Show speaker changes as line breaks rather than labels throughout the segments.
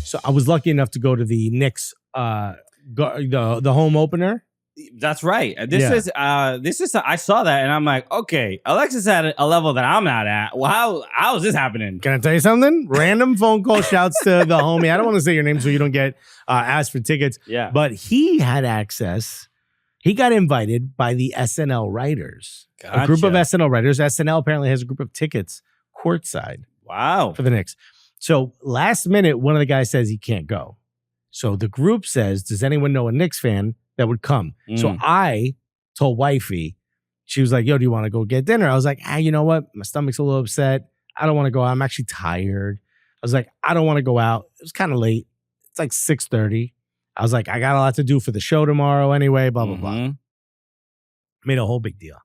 So I was lucky enough to go to the Knicks, the home opener.
That's right. This is I saw that and I'm like, okay, Alexis at a level that I'm not at. Well, how is this happening?
Can I tell you something? Random phone call shouts to the homie. I don't want to say your name so you don't get asked for tickets.
Yeah.
But he had access. He got invited by the SNL writers.
Gotcha.
A group of SNL writers. SNL apparently has a group of tickets courtside.
Wow.
For the Knicks. So last minute, one of the guys says he can't go. So the group says, does anyone know a Knicks fan that would come? So I told wifey, she was like, yo, do you want to go get dinner? I was like, you know what? My stomach's a little upset. I don't want to go out. I'm actually tired. I was like, I don't want to go out. It was kind of late. It's like 6:30. I was like, I got a lot to do for the show tomorrow anyway, blah, blah, blah. Made a whole big deal.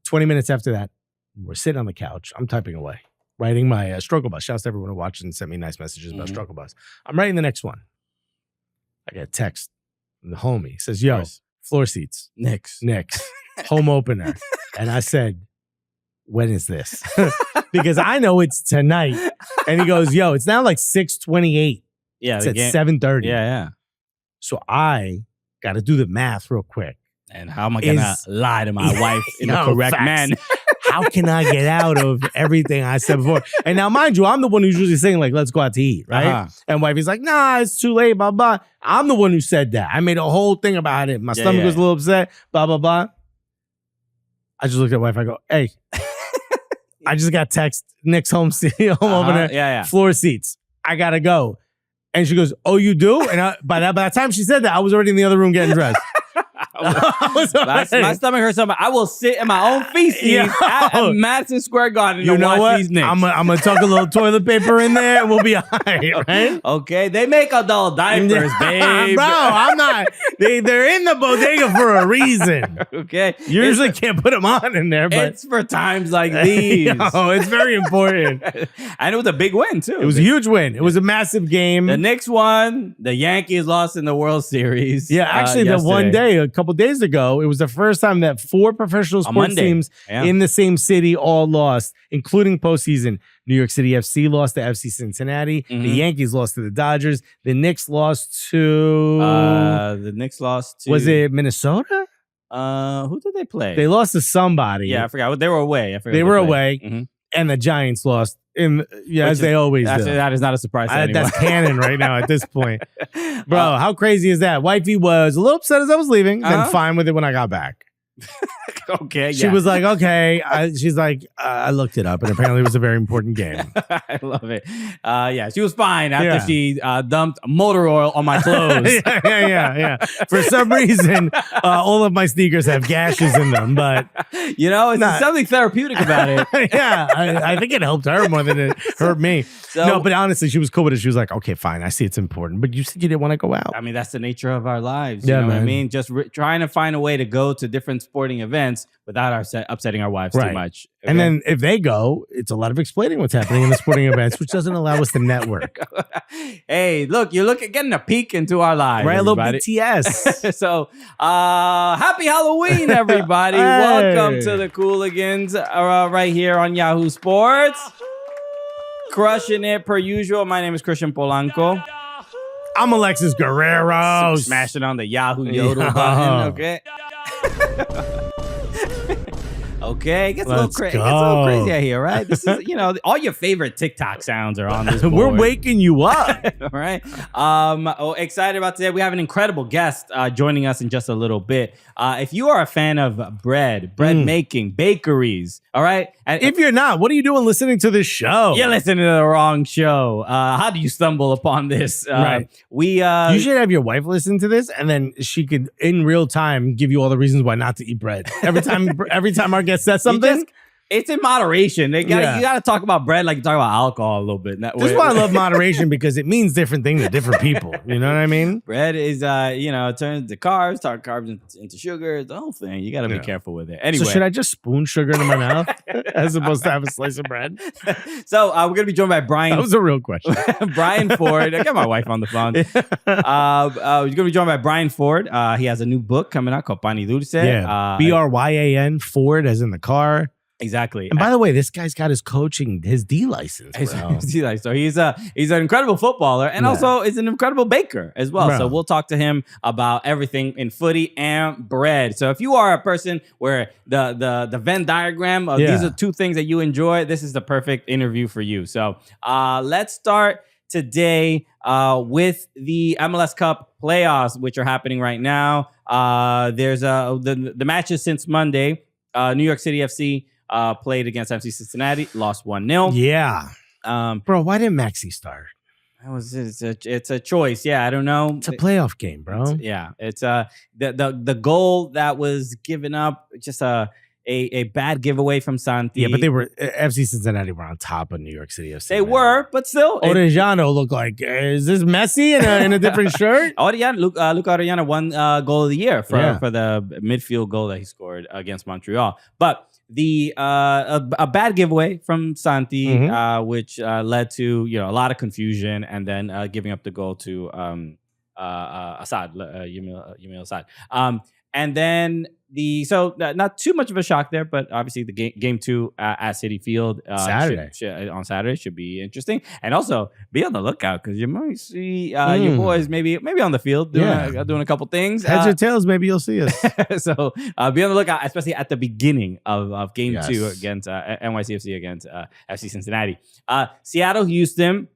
20 minutes after that, we're sitting on the couch. I'm typing away, writing my struggle bus. Shouts to everyone who watched and sent me nice messages about struggle bus. I'm writing the next one. I get a text from the homie. He says, yo, floor seats. Knicks. Home opener. And I said, when is this? Because I know it's tonight. And he goes, yo, it's now like 6:28.
Yeah.
It's at 7:30.
Yeah.
So I got to do the math real quick.
And how am I going to lie to my wife in the correct manner?
How can I get out of everything I said before? And now, mind you, I'm the one who's usually saying, like, let's go out to eat, right? And wifey's like, nah, it's too late, blah, blah. I'm the one who said that. I made a whole thing about it. My stomach was a little upset, blah, blah, blah. I just looked at wife. I go, hey, I just got text Knicks home opener, floor seats. I got to go. And she goes, oh, you do? And by the time she said that, I was already in the other room getting dressed.
My stomach hurts so much. I will sit in my own feces at Madison Square Garden and watch these Knicks.
I'm gonna tuck a little toilet paper in there and we'll be all right?
Okay, they make adult diapers, babe.
Bro, I'm not. They're in the bodega for a reason.
Okay,
you usually can't put them on in there, but
it's for times like these.
It's very important.
And it was a big win too.
It was a huge win. It was a massive game.
The Knicks won. The Yankees lost in the World Series.
Yeah, actually, the one day, a couple days ago, it was the first time that 4 professional sports teams in the same city all lost, including postseason. New York City FC lost to FC Cincinnati. The Yankees lost to the Dodgers. The Knicks lost to... Was it Minnesota?
Who did they play?
They lost to somebody.
Yeah, I forgot. They were away.
They were away. And the Giants lost. As they always do.
That is not a surprise to anyone.
That's canon right now at this point. Bro, how crazy is that? Wifey was a little upset as I was leaving, then fine with it when I got back.
Okay,
She was like, okay. She's like, I looked it up, and apparently it was a very important game.
I love it. She was fine after she dumped motor oil on my clothes.
Yeah. For some reason, all of my sneakers have gashes in them, but
it's something therapeutic about it.
I think it helped her more than it hurt me. No, but honestly, she was cool with it. She was like, okay, fine. I see it's important, but you said you didn't want to go out.
I mean, that's the nature of our lives. You know what I mean? Just trying to find a way to go to different sporting events without upsetting our wives too much. Okay?
And then if they go, it's a lot of explaining what's happening in the sporting events, which doesn't allow us to network.
Hey, look, you're getting a peek into our lives.
Right, everybody. A little BTS.
So, happy Halloween, everybody. Welcome to the Cooligans right here on Yahoo Sports. Crushing it per usual. My name is Christian Polanco.
I'm Alexis Guerreros.
Smashing on the Yahoo Yodel button, okay? Okay, it gets a little crazy out here, right? This is, all your favorite TikTok sounds are on this board.
We're waking you up.
All right. Excited about today. We have an incredible guest joining us in just a little bit. If you are a fan of bread making, bakeries, all right? And
if you're not, what are you doing listening to this show?
You're listening to the wrong show. How do you stumble upon this?
Right. You should have your wife listen to this, and then she could, in real time, give you all the reasons why not to eat bread. Every time our guest says something.
It's in moderation. You got to talk about bread like you talk about alcohol a little bit.
This is why I love moderation, because it means different things to different people. You know what I mean?
Bread is, it turns to carbs, turn carbs into sugar, the whole thing. You got to be careful with it. Anyway.
So should I just spoon sugar into my mouth as opposed to have a slice of bread?
So we're going to be joined by Bryan.
That was a real question.
Bryan Ford. I got my wife on the phone. We're going to be joined by Bryan Ford. He has a new book coming out called Pani Dulce.
Yeah. Bryan Ford, as in the car.
Exactly.
And by the way, this guy's got his coaching, his D license, bro.
So he's an incredible footballer and also is an incredible baker as well.
Bro.
So we'll talk to him about everything in footy and bread. So if you are a person where the Venn diagram, these are two things that you enjoy, this is the perfect interview for you. So let's start today with the MLS Cup playoffs, which are happening right now. There's the matches since Monday. New York City FC played against FC Cincinnati, lost 1-0.
Yeah. Bro, why didn't Maxi start?
It's a choice. Yeah, I don't know.
It's a playoff game, bro.
It's the goal that was given up, just a bad giveaway from Santi.
Yeah, but they were FC Cincinnati were on top of New York City FC.
They were, but still,
Orellano looked like, is this Messi in a different shirt?
Luca Orellano won goal of the year for the midfield goal that he scored against Montreal. But the a bad giveaway from Santi, which led to a lot of confusion, and then giving up the goal to Assad, Yamil Assad. And then not too much of a shock there, but obviously the game 2 at Citi Field on Saturday should be interesting, and also be on the lookout because you might see your boys maybe on the field doing a couple things.
Heads or tails, maybe you'll see us.
So be on the lookout, especially at the beginning of game 2 against NYCFC against FC Cincinnati. Seattle, Houston.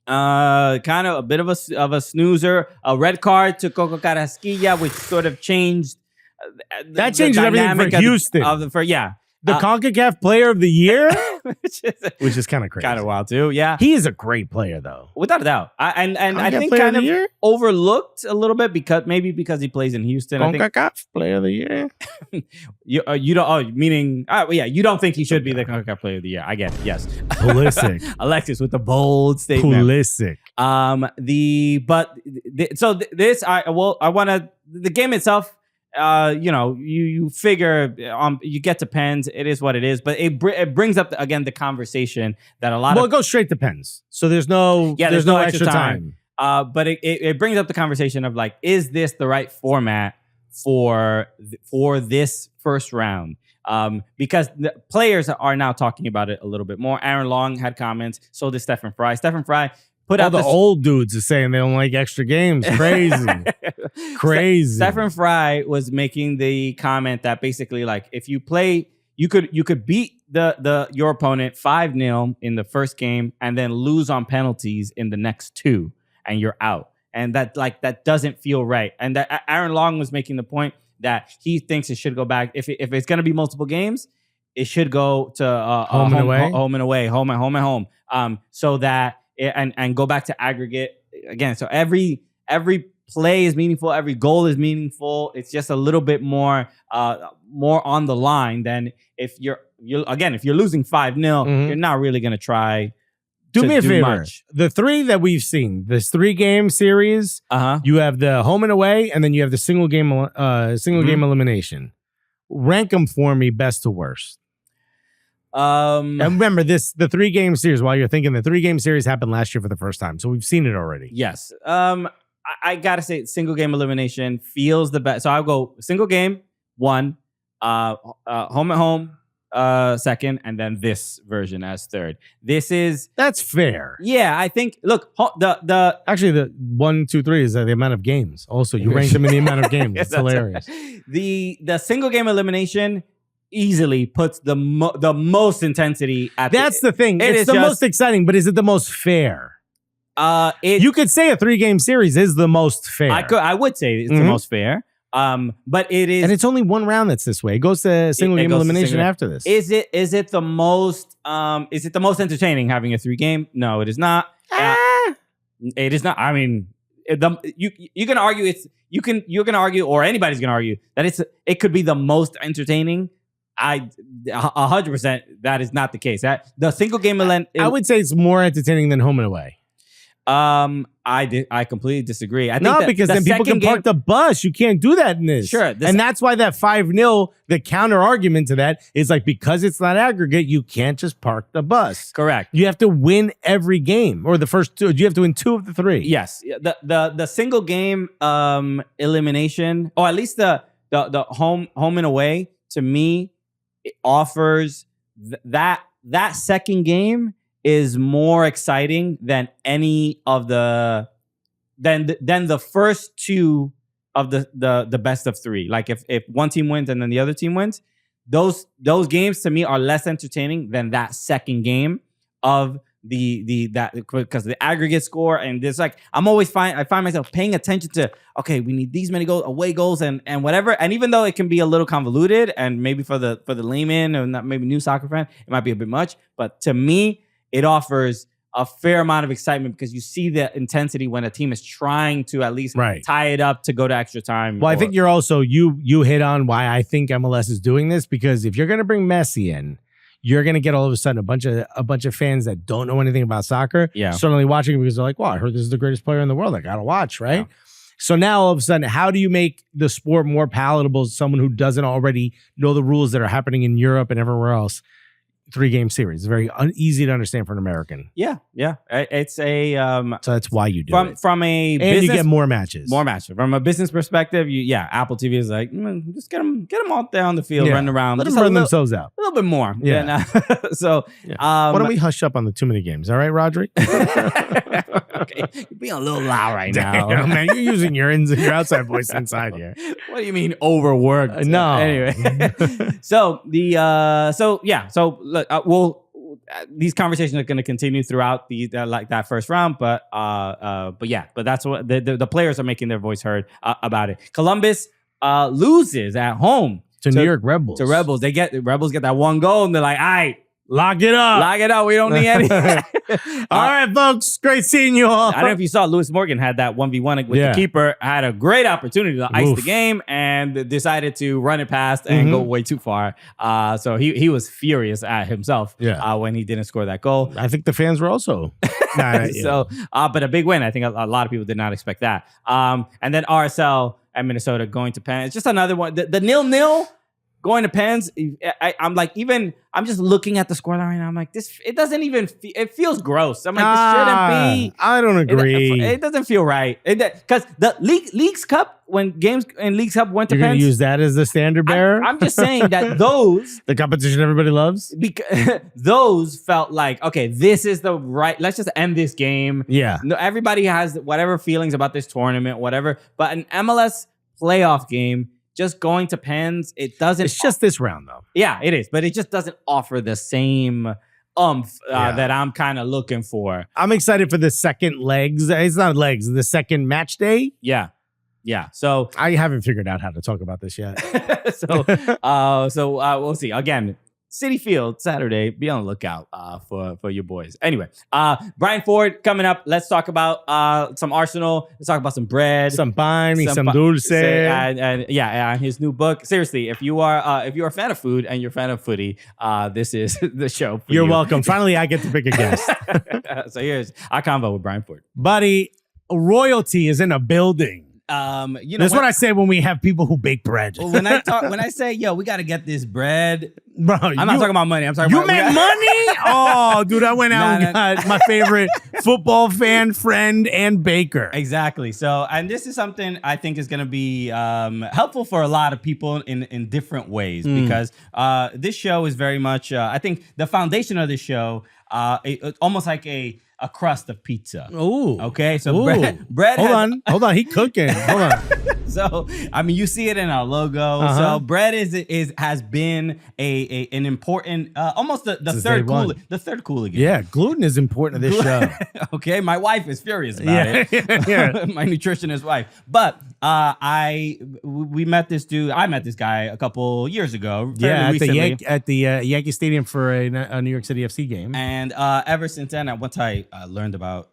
Kind of a bit of a snoozer. A red card to Coco Carrasquilla, which sort of changed.
That changes everything for Houston. The CONCACAF Player of the Year, which is kind of crazy.
Kind of wild too. Yeah,
he is a great player though,
without a doubt. I think kind of overlooked a little bit because he plays in Houston.
CONCACAF Player of the Year.
you don't. Oh, meaning you don't think he should be the CONCACAF Player of the Year? I get it. Yes.
Pulisic.
Alexis with the bold statement.
Pulisic.
I want to the game itself. You figure you get to pens. It is what it is, but it brings up again the conversation that a lot
it goes straight to pens, so there's no extra time.
But it brings up the conversation of like, is this the right format for this first round? Because the players are now talking about it a little bit more. Aaron Long had comments. So did Stephen Fry. Stephen Fry put out
the old dudes are saying they don't like extra games. Crazy. Crazy.
Stephen Fry was making the comment that basically, like, if you play, you could beat your opponent 5-0 in the first game and then lose on penalties in the next 2, and you're out. And that doesn't feel right. And that Aaron Long was making the point that he thinks it should go back. If it's going to be multiple games, it should go to home and away, home and home. So that. And go back to aggregate again. So every play is meaningful. Every goal is meaningful. It's just a little bit more on the line than if you're losing 5-0, you're not really going to try.
Do me a favor. Much. The 3 that we've seen, this 3-game series, you have the home and away, and then you have the single game game elimination. Rank them for me, best to worst. And remember the 3-game series, while you're thinking, the 3-game series happened last year for the first time. So we've seen it already.
Yes. I gotta say single game elimination feels the best. So I'll go single game 1, home at home 2nd, and then this version as 3rd.
That's fair.
Yeah, I think look,
actually the 1, 2, 3 is the amount of games. Also, you rank them in the amount of games. It's hilarious.
The single game elimination easily puts the most intensity at
That's the thing. It's the most exciting, but is it the most fair? You could say a 3-game series is the most fair.
I would say it's the most fair. But it is,
and it's only one round that's this way. It goes to single game elimination after this.
Is it the most entertaining having a 3-game? No, it is not. It is not. I mean, you can argue you're gonna argue, or anybody's gonna argue that it could be the most entertaining. 100% that is not the case. That the single game I
would say it's more entertaining than home and away.
I completely disagree. I think
because then people can park the bus. You can't do that in this.
Sure.
And that's why that 5-0, the counter argument to that is like, because it's not aggregate, you can't just park the bus.
Correct.
You have to win every game, or the first 2. You have to win 2 of the 3.
Yes. The single game elimination, or at least the home and away, to me, it offers that second game is more exciting than any of the than the first two of the best of three. Like if one team wins and then the other team wins, those games to me are less entertaining than that second game of that, because the aggregate score, and it's like I find myself paying attention to, okay, we need these many goals, away goals, and whatever. And even though it can be a little convoluted, and maybe for the layman or not, maybe new soccer fan, it might be a bit much. But to me, it offers a fair amount of excitement because you see the intensity when a team is trying to at least tie it up to go to extra time.
Well, I think you're also you hit on why I think MLS is doing this, because if you're going to bring Messi in, you're going to get all of a sudden a bunch of fans that don't know anything about soccer suddenly watching because they're like, "Wow, I heard this is the greatest player in the world. I got to watch," right? Yeah. So now all of a sudden, how do you make the sport more palatable to someone who doesn't already know the rules that are happening in Europe and everywhere else? 3-game series. It's very easy to understand for an American.
Yeah. It's a
so that's why you do it.
From a
and
business,
you get more matches.
From a business perspective, Apple TV is like, just get them all down the field, running around.
Let them run themselves out.
A little bit more. Yeah. So
why don't we hush up on the too many games? All right, Roderick?
Okay, you're being a little loud right now.
Damn, man, you're using your outside voice inside here.
What do you mean overworked?
No.
Anyway, so look, these conversations are going to continue throughout that first round, but that's what the players are making their voice heard about it. Columbus loses at home
to New York Rebels.
To Rebels, the Rebels get that one goal, and they're like, "All right,
lock it up.
We don't need any."
All right, folks. Great seeing you all.
I don't know if you saw Lewis Morgan had that 1v1 with the keeper, had a great opportunity to ice the game, and decided to run it past and go way too far. So he was furious at himself when he didn't score that goal.
I think the fans were also.
But a big win. I think a lot of people did not expect that. And then RSL at Minnesota going to Penn. It's just another one. The 0-0 going to Pens. I'm just looking at the scoreline right now. I'm like, it doesn't even, it feels gross. I'm like, this shouldn't be.
I don't agree.
It doesn't feel right. Because the Leagues Cup, when games in Leagues Cup went to Pens.
You're going to use that as the standard bearer?
I'm just saying that those.
The competition everybody loves?
Because those felt like, okay, this is the right, let's just end this game.
Yeah.
No, everybody has whatever feelings about this tournament, whatever. But an MLS playoff game, just going to Pens, it doesn't.
It's just this round, though.
Yeah, it is. But it just doesn't offer the same that I'm kind of looking for.
I'm excited for the second legs. It's not legs. The second match day.
Yeah. So
I haven't figured out how to talk about this yet.
so we'll see. Again, City Field Saturday. Be on the lookout for your boys. Anyway, Bryan Ford coming up. Let's talk about some Arsenal. Let's talk about some bread,
some pan, some dulce,
and his new book. Seriously, if you are a fan of food and you're a fan of footy, this is the show for you.
You're welcome. Finally, I get to pick a guest.
So here's our convo with Bryan Ford.
Buddy, royalty is in a building. That's what I say when we have people who bake bread.
When I say, yo, we got to get this bread,
bro.
I'm not talking about money. I'm talking about
make money. Oh, dude, I went out and got my favorite football fan, friend, and baker.
Exactly. So, and this is something I think is going to be helpful for a lot of people in different ways because this show is very much. I think the foundation of this show, almost like a crust of pizza.
Ooh.
Okay. So bread.
Hold on. He cooking. Hold on.
So I mean, you see it in our logo. So bread has been an important, almost the third Cooligans.
Yeah, gluten is important to this show.
Okay, my wife is furious about it. Yeah. My nutritionist wife. But we met this dude. I met this guy a couple years ago.
Yeah, at the Yankee Stadium for a New York City FC game.
And ever since then, once I learned about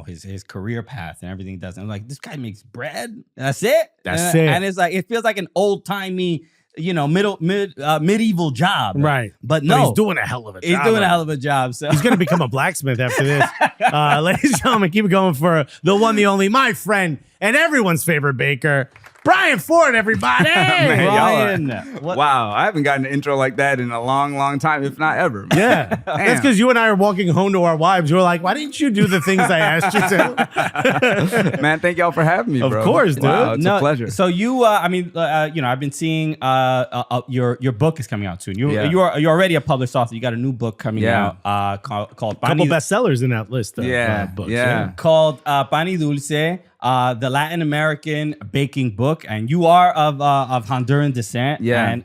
his career path and everything he does, and I'm like, this guy makes bread. That's it.
That's it.
And it's like it feels like an old timey, medieval job.
Right.
But no,
he's doing a hell of a job.
He's doing a hell of a job. So
he's gonna become a blacksmith after this. Ladies and gentlemen, keep it going for the one, the only, my friend, and everyone's favorite baker, Bryan Ford, everybody.
Man,
Bryan,
wow, I haven't gotten an intro like that in a long time, if not ever. Man.
Yeah. That's because you and I are walking home to our wives. We're like, why didn't you do the things I asked you to?
Man, thank y'all for having me, bro.
Of course, dude.
Wow, it's a pleasure.
So you, I've been seeing your book is coming out soon. You're already a published author. You got a new book coming out called
Couple bestsellers in that list of books.
Called Pan y Dulce, the Latin American baking book, and you are of Honduran descent.
Yeah.
And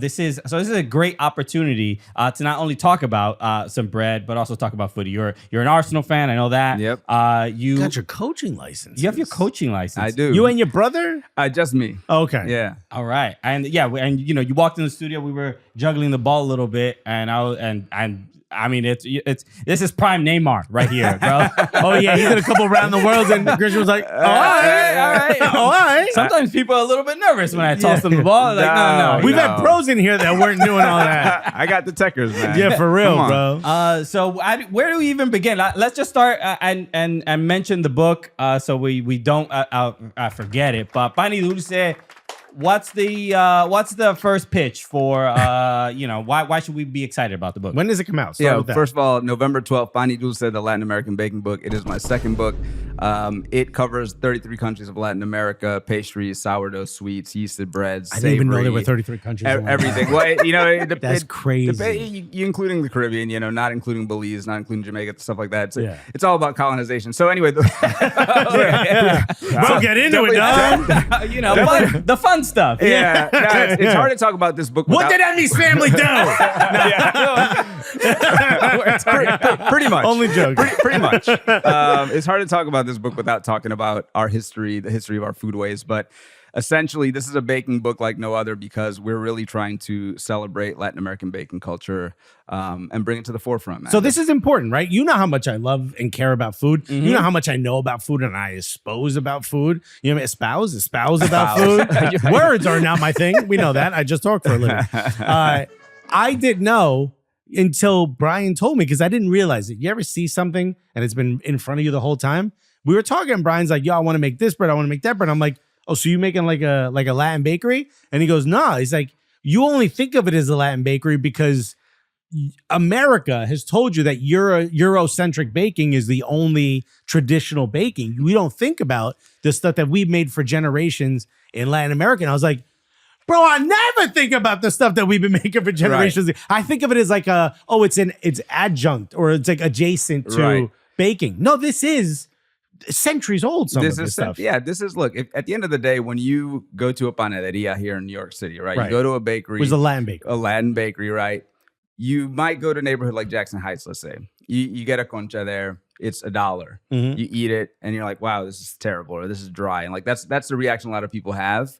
this is a great opportunity to not only talk about some bread, but also talk about footy. You're an Arsenal fan, I know that.
Yep.
You got your coaching license.
You have your coaching license.
I do.
You and your brother?
Just me.
Okay.
Yeah.
All right. And you walked in the studio, we were juggling the ball a little bit, and this is prime Neymar right here, bro.
Oh yeah, he did a couple around the world, and Christian was like, all right.
Sometimes people are a little bit nervous when I toss them the ball. Like, no.
We've had pros in here that weren't doing all that.
I got the techers, man.
Yeah, for real, bro.
So where do we even begin? Let's just start and mention the book, so we don't forget it. But Pan y Dulce, what's the first pitch for why should we be excited about the book?
When does it come out?
First of all, November 12th, Pan y Dulce, the Latin American baking book. It is my second book. It covers 33 countries of Latin America: pastries, sourdough sweets, yeasted breads.
I didn't even know there were 33 countries.
Everything. Well,
that's crazy.
You including the Caribbean, not including Belize, not including Jamaica, stuff like that. It's all about colonization. So anyway,
we'll get into it, dog.
The fun stuff.
Yeah, it's hard to talk about this book.
What did Emmy's family do?
Pretty much.
Only joke.
Pretty much. It's hard to talk about this book without talking about our history, the history of our foodways. But essentially, this is a baking book like no other because we're really trying to celebrate Latin American baking culture and bring it to the forefront, man.
So this is important, right? You know how much I love and care about food. Mm-hmm. You know how much I know about food and I espouse about food. You know, espouse about food. Words are not my thing. We know that. I just talk for a living. I didn't know until Bryan told me because I didn't realize it. You ever see something and it's been in front of you the whole time? We were talking and Bryan's like, yo, I want to make this bread. I want to make that bread. I'm like, oh, so you making like a Latin bakery? And he goes, nah. He's like, you only think of it as a Latin bakery because America has told you that Eurocentric baking is the only traditional baking. We don't think about the stuff that we've made for generations in Latin America. And I was like, bro, I never think about the stuff that we've been making for generations. Right. I think of it as like it's adjunct or it's like adjacent to baking. No, this is centuries old. This stuff.
Yeah, look, at the end of the day, when you go to a panaderia here in New York City, right? You go to a bakery.
Which is a Latin bakery.
A Latin bakery, right? You might go to a neighborhood like Jackson Heights, let's say. You get a concha there. It's $1. Mm-hmm. You eat it and you're like, wow, this is terrible or this is dry. And like that's the reaction a lot of people have.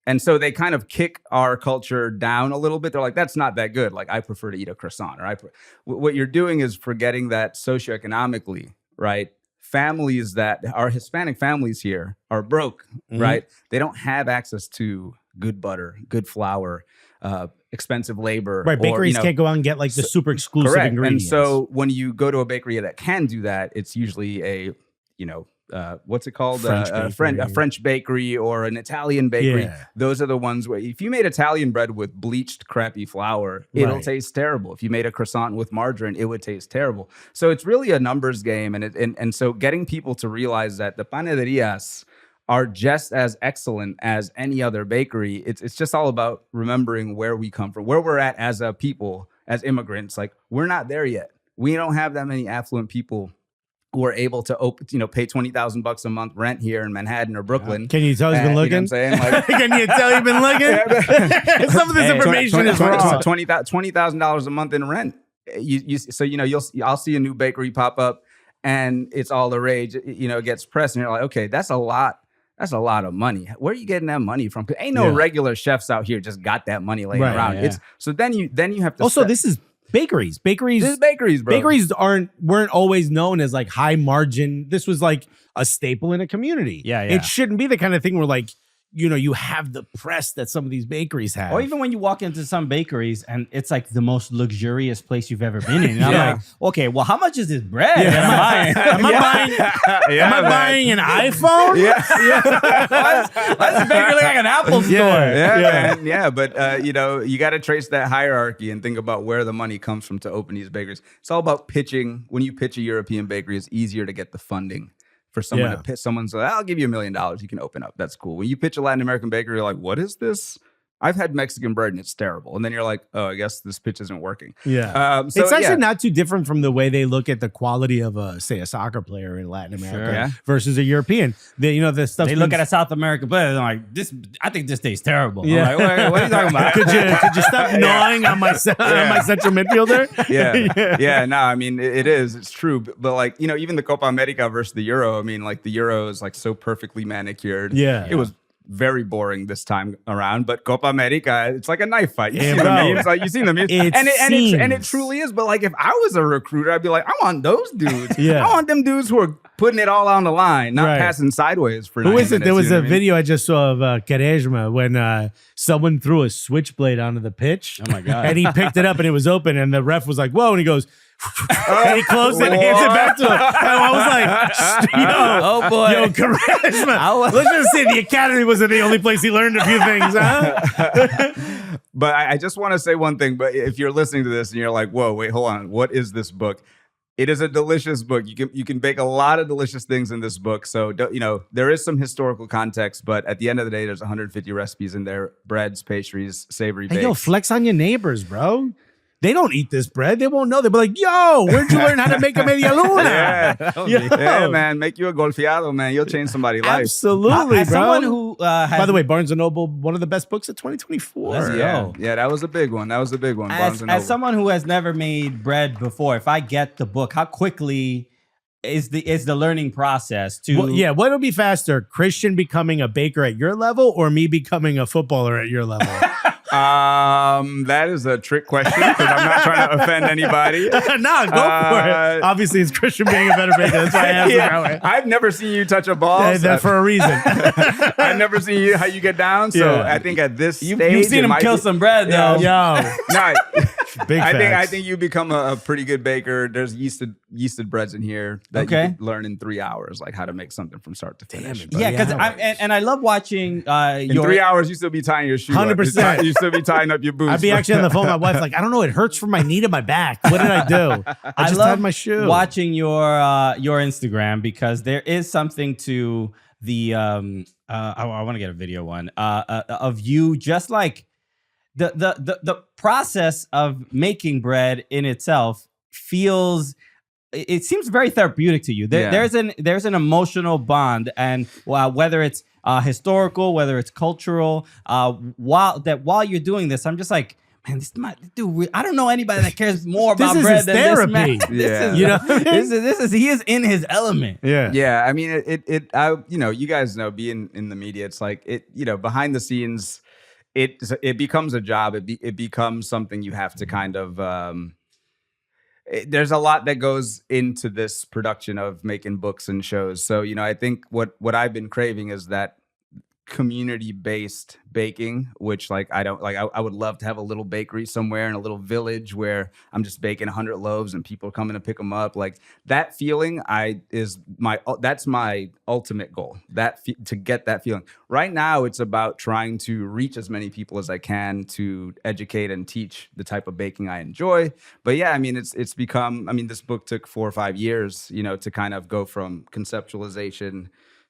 And so they kind of kick our culture down a little bit. They're like, that's not that good. Like, I prefer to eat a croissant. Or what you're doing is forgetting that socioeconomically, right? Families that are Hispanic families here are broke, right? They don't have access to good butter, good flour, expensive labor.
Right, bakeries can't go out and get like the super exclusive ingredients.
And so when you go to a bakery that can do that, it's usually a, what's it called? A French bakery or an Italian bakery. Yeah. Those are the ones where if you made Italian bread with bleached crappy flour, it'll taste terrible. If you made a croissant with margarine, it would taste terrible. So it's really a numbers game. And so getting people to realize that the panaderias are just as excellent as any other bakery. It's just all about remembering where we come from, where we're at as a people, as immigrants. Like, we're not there yet. We don't have that many affluent people who are able to pay $20,000 a month rent here in Manhattan or Brooklyn.
Can you tell he's been looking?
You know what I'm saying? Like,
can you tell you've been looking? Some of this information is wrong.
$20,000 a month in rent. I'll see a new bakery pop up, and it's all the rage. It gets pressed, and you're like, okay, that's a lot. That's a lot of money. Where are you getting that money from? Ain't no regular chefs out here just got that money laying around. Yeah. So then you have to.
Also, this is bakeries. This is bakeries, bro. Bakeries weren't always known as like high margin. This was like a staple in a community.
Yeah.
It shouldn't be the kind of thing where like you have the press that some of these bakeries have.
Or even when you walk into some bakeries and it's like the most luxurious place you've ever been in. And I'm like, okay, well, how much is this bread?
Am I buying an iPhone?
Why does the bakery look like an Apple store?
But you got to trace that hierarchy and think about where the money comes from to open these bakeries. It's all about pitching. When you pitch a European bakery, it's easier to get the funding. For someone to pitch, someone's like, I'll give you $1 million. You can open up. That's cool. When you pitch a Latin American bakery, you're like, what is this? I've had Mexican bread and it's terrible. And then you're like, oh, I guess this pitch isn't working.
Yeah. It's actually not too different from the way they look at the quality of a soccer player in Latin America versus a European. The stuff
they look at a South American player and they're like, I think this tastes terrible. Yeah. I'm like, what are you talking about?
could you stop gnawing on my central midfielder?
No, I mean, it is. It's true. But like, even the Copa America versus the Euro, I mean, like the Euro is like so perfectly manicured.
Yeah.
It was very boring this time around, but Copa America, it's like a knife fight. You see the memes, like you've seen the memes, and it truly is. But like, if I was a recruiter, I'd be like, I want those dudes. I want them dudes who are putting it all on the line, not passing sideways for.
Who is it? There was a video I just saw of Quaresma when someone threw a switchblade onto the pitch.
Oh my god!
And he picked it up and it was open, and the ref was like, "Whoa!" And he goes. And he closed it and hands it back to him. And I was like,
oh boy.
Charisma. Let's just say the academy wasn't the only place he learned a few things, huh?
But I just want to say one thing. But if you're listening to this and you're like, whoa, wait, hold on. What is this book? It is a delicious book. You can bake a lot of delicious things in this book. So, there is some historical context, but at the end of the day, there's 150 recipes in there. Breads, pastries, savory bakes.
Hey, yo, flex on your neighbors, bro. They don't eat this bread. They won't know. They'll be like, yo, where'd you learn how to make a media luna?
Yeah, man. Make you a golfeado, man. You'll change somebody's life.
Absolutely,
as
bro.
Someone who
By the way, Barnes & Noble, one of the best books of 2024.
Let's go.
Yeah, that was a big one.
As someone who has never made bread before, if I get the book, how quickly is the learning process to...
Well, what'll be faster, Christian becoming a baker at your level or me becoming a footballer at your level?
That is a trick question because I'm not trying to offend anybody.
No, go for it. Obviously, it's Christian being a better baker. That's why I asked that way.
I've never seen you touch a ball.
That's for a reason.
I've never seen how you get down. So I think at this stage,
you've seen him kill some bread, though.
Yo,
no,
big
I think you become a pretty good baker. There's yeasted breads in here that you can learn in 3 hours, like how to make something from start to finish.
Yeah, because I love watching.
In 3 hours, you still be tying your shoe.
100%.
You still be tying up your boots.
I'd be actually on the phone with my wife, like, I don't know, it hurts from my knee to my back. What did I do? I just tied my shoe.
Watching your Instagram because there is something to the I want to get a video one of you just like the process of making bread in itself feels. It seems very therapeutic to you. There's an emotional bond, and whether it's historical, whether it's cultural, while you're doing this, I'm just like, man, I don't know anybody that cares more about bread than
therapy.
This man. He is in his element.
Yeah. I mean, you guys know, being in the media, it's like behind the scenes, it becomes a job. It becomes something you have to kind of. There's a lot that goes into this production of making books and shows. So, I think what I've been craving is that community-based baking, which I would love to have a little bakery somewhere in a little village where I'm just baking 100 loaves and people are coming to pick them up. Like that feeling that's my ultimate goal, to get that feeling. Right now, it's about trying to reach as many people as I can to educate and teach the type of baking I enjoy. But yeah, I mean, it's become, this book took 4 or 5 years, to kind of go from conceptualization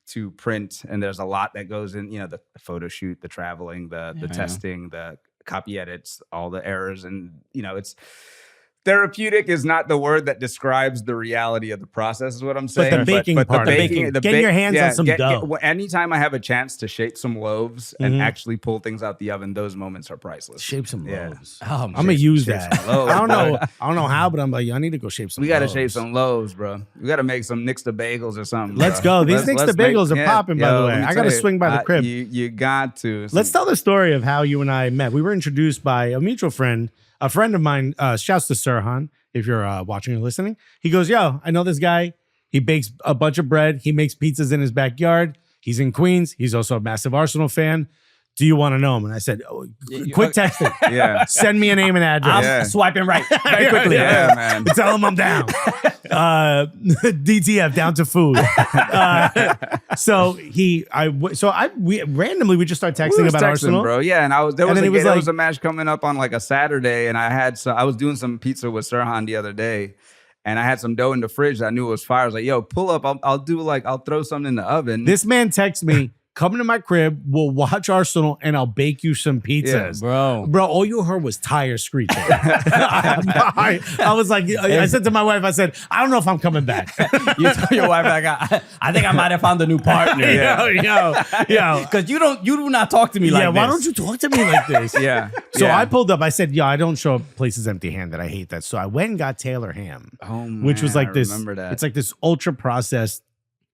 to print, and there's a lot that goes in, the photo shoot, the traveling, the testing, the copy edits, all the errors, and it's therapeutic is not the word that describes the reality of the process, is what I'm saying.
But the baking part, getting your hands on some dough.
Anytime I have a chance to shape some loaves and actually pull things out the oven, those moments are priceless.
Shape some loaves.
Oh,
I'm gonna use that. I don't know how, but I'm like, I need to go shape some.
We gotta shape some loaves, bro. We gotta make some Nix to bagels or something.
Let's go. These Nix to bagels are popping, by the way. I gotta swing by the crib.
You got to.
Let's tell the story of how you and I met. We were introduced by a mutual friend. A friend of mine, shouts to Sirhan, if you're watching or listening. He goes, yo, I know this guy. He bakes a bunch of bread. He makes pizzas in his backyard. He's in Queens. He's also a massive Arsenal fan. Do you want to know him? And I said, quick texting.
Yeah.
Send me a name and address.
I'm swiping right very quickly.
Yeah, man.
Tell him I'm down. DTF, down to food. We randomly just started texting about Arsenal,
bro. Yeah, and there was a match coming up on like a Saturday, and I was doing some pizza with Sirhan the other day, and I had some dough in the fridge that I knew it was fire. I was like, yo, pull up. I'll throw something in the oven.
This man texts me, come to my crib, we'll watch Arsenal, and I'll bake you some pizzas.
Yeah,
bro, all you heard was tires screeching. I was like, I said to my wife, I said, I don't know if I'm coming back.
You told your wife, I think I might have found a new partner.
Yo.
Because you do not talk to me like this.
Why don't you talk to me like this? So I pulled up, I said, I don't show up places empty-handed. I hate that. So I went and got Taylor ham, which was like this.
Remember that.
It's like this ultra-processed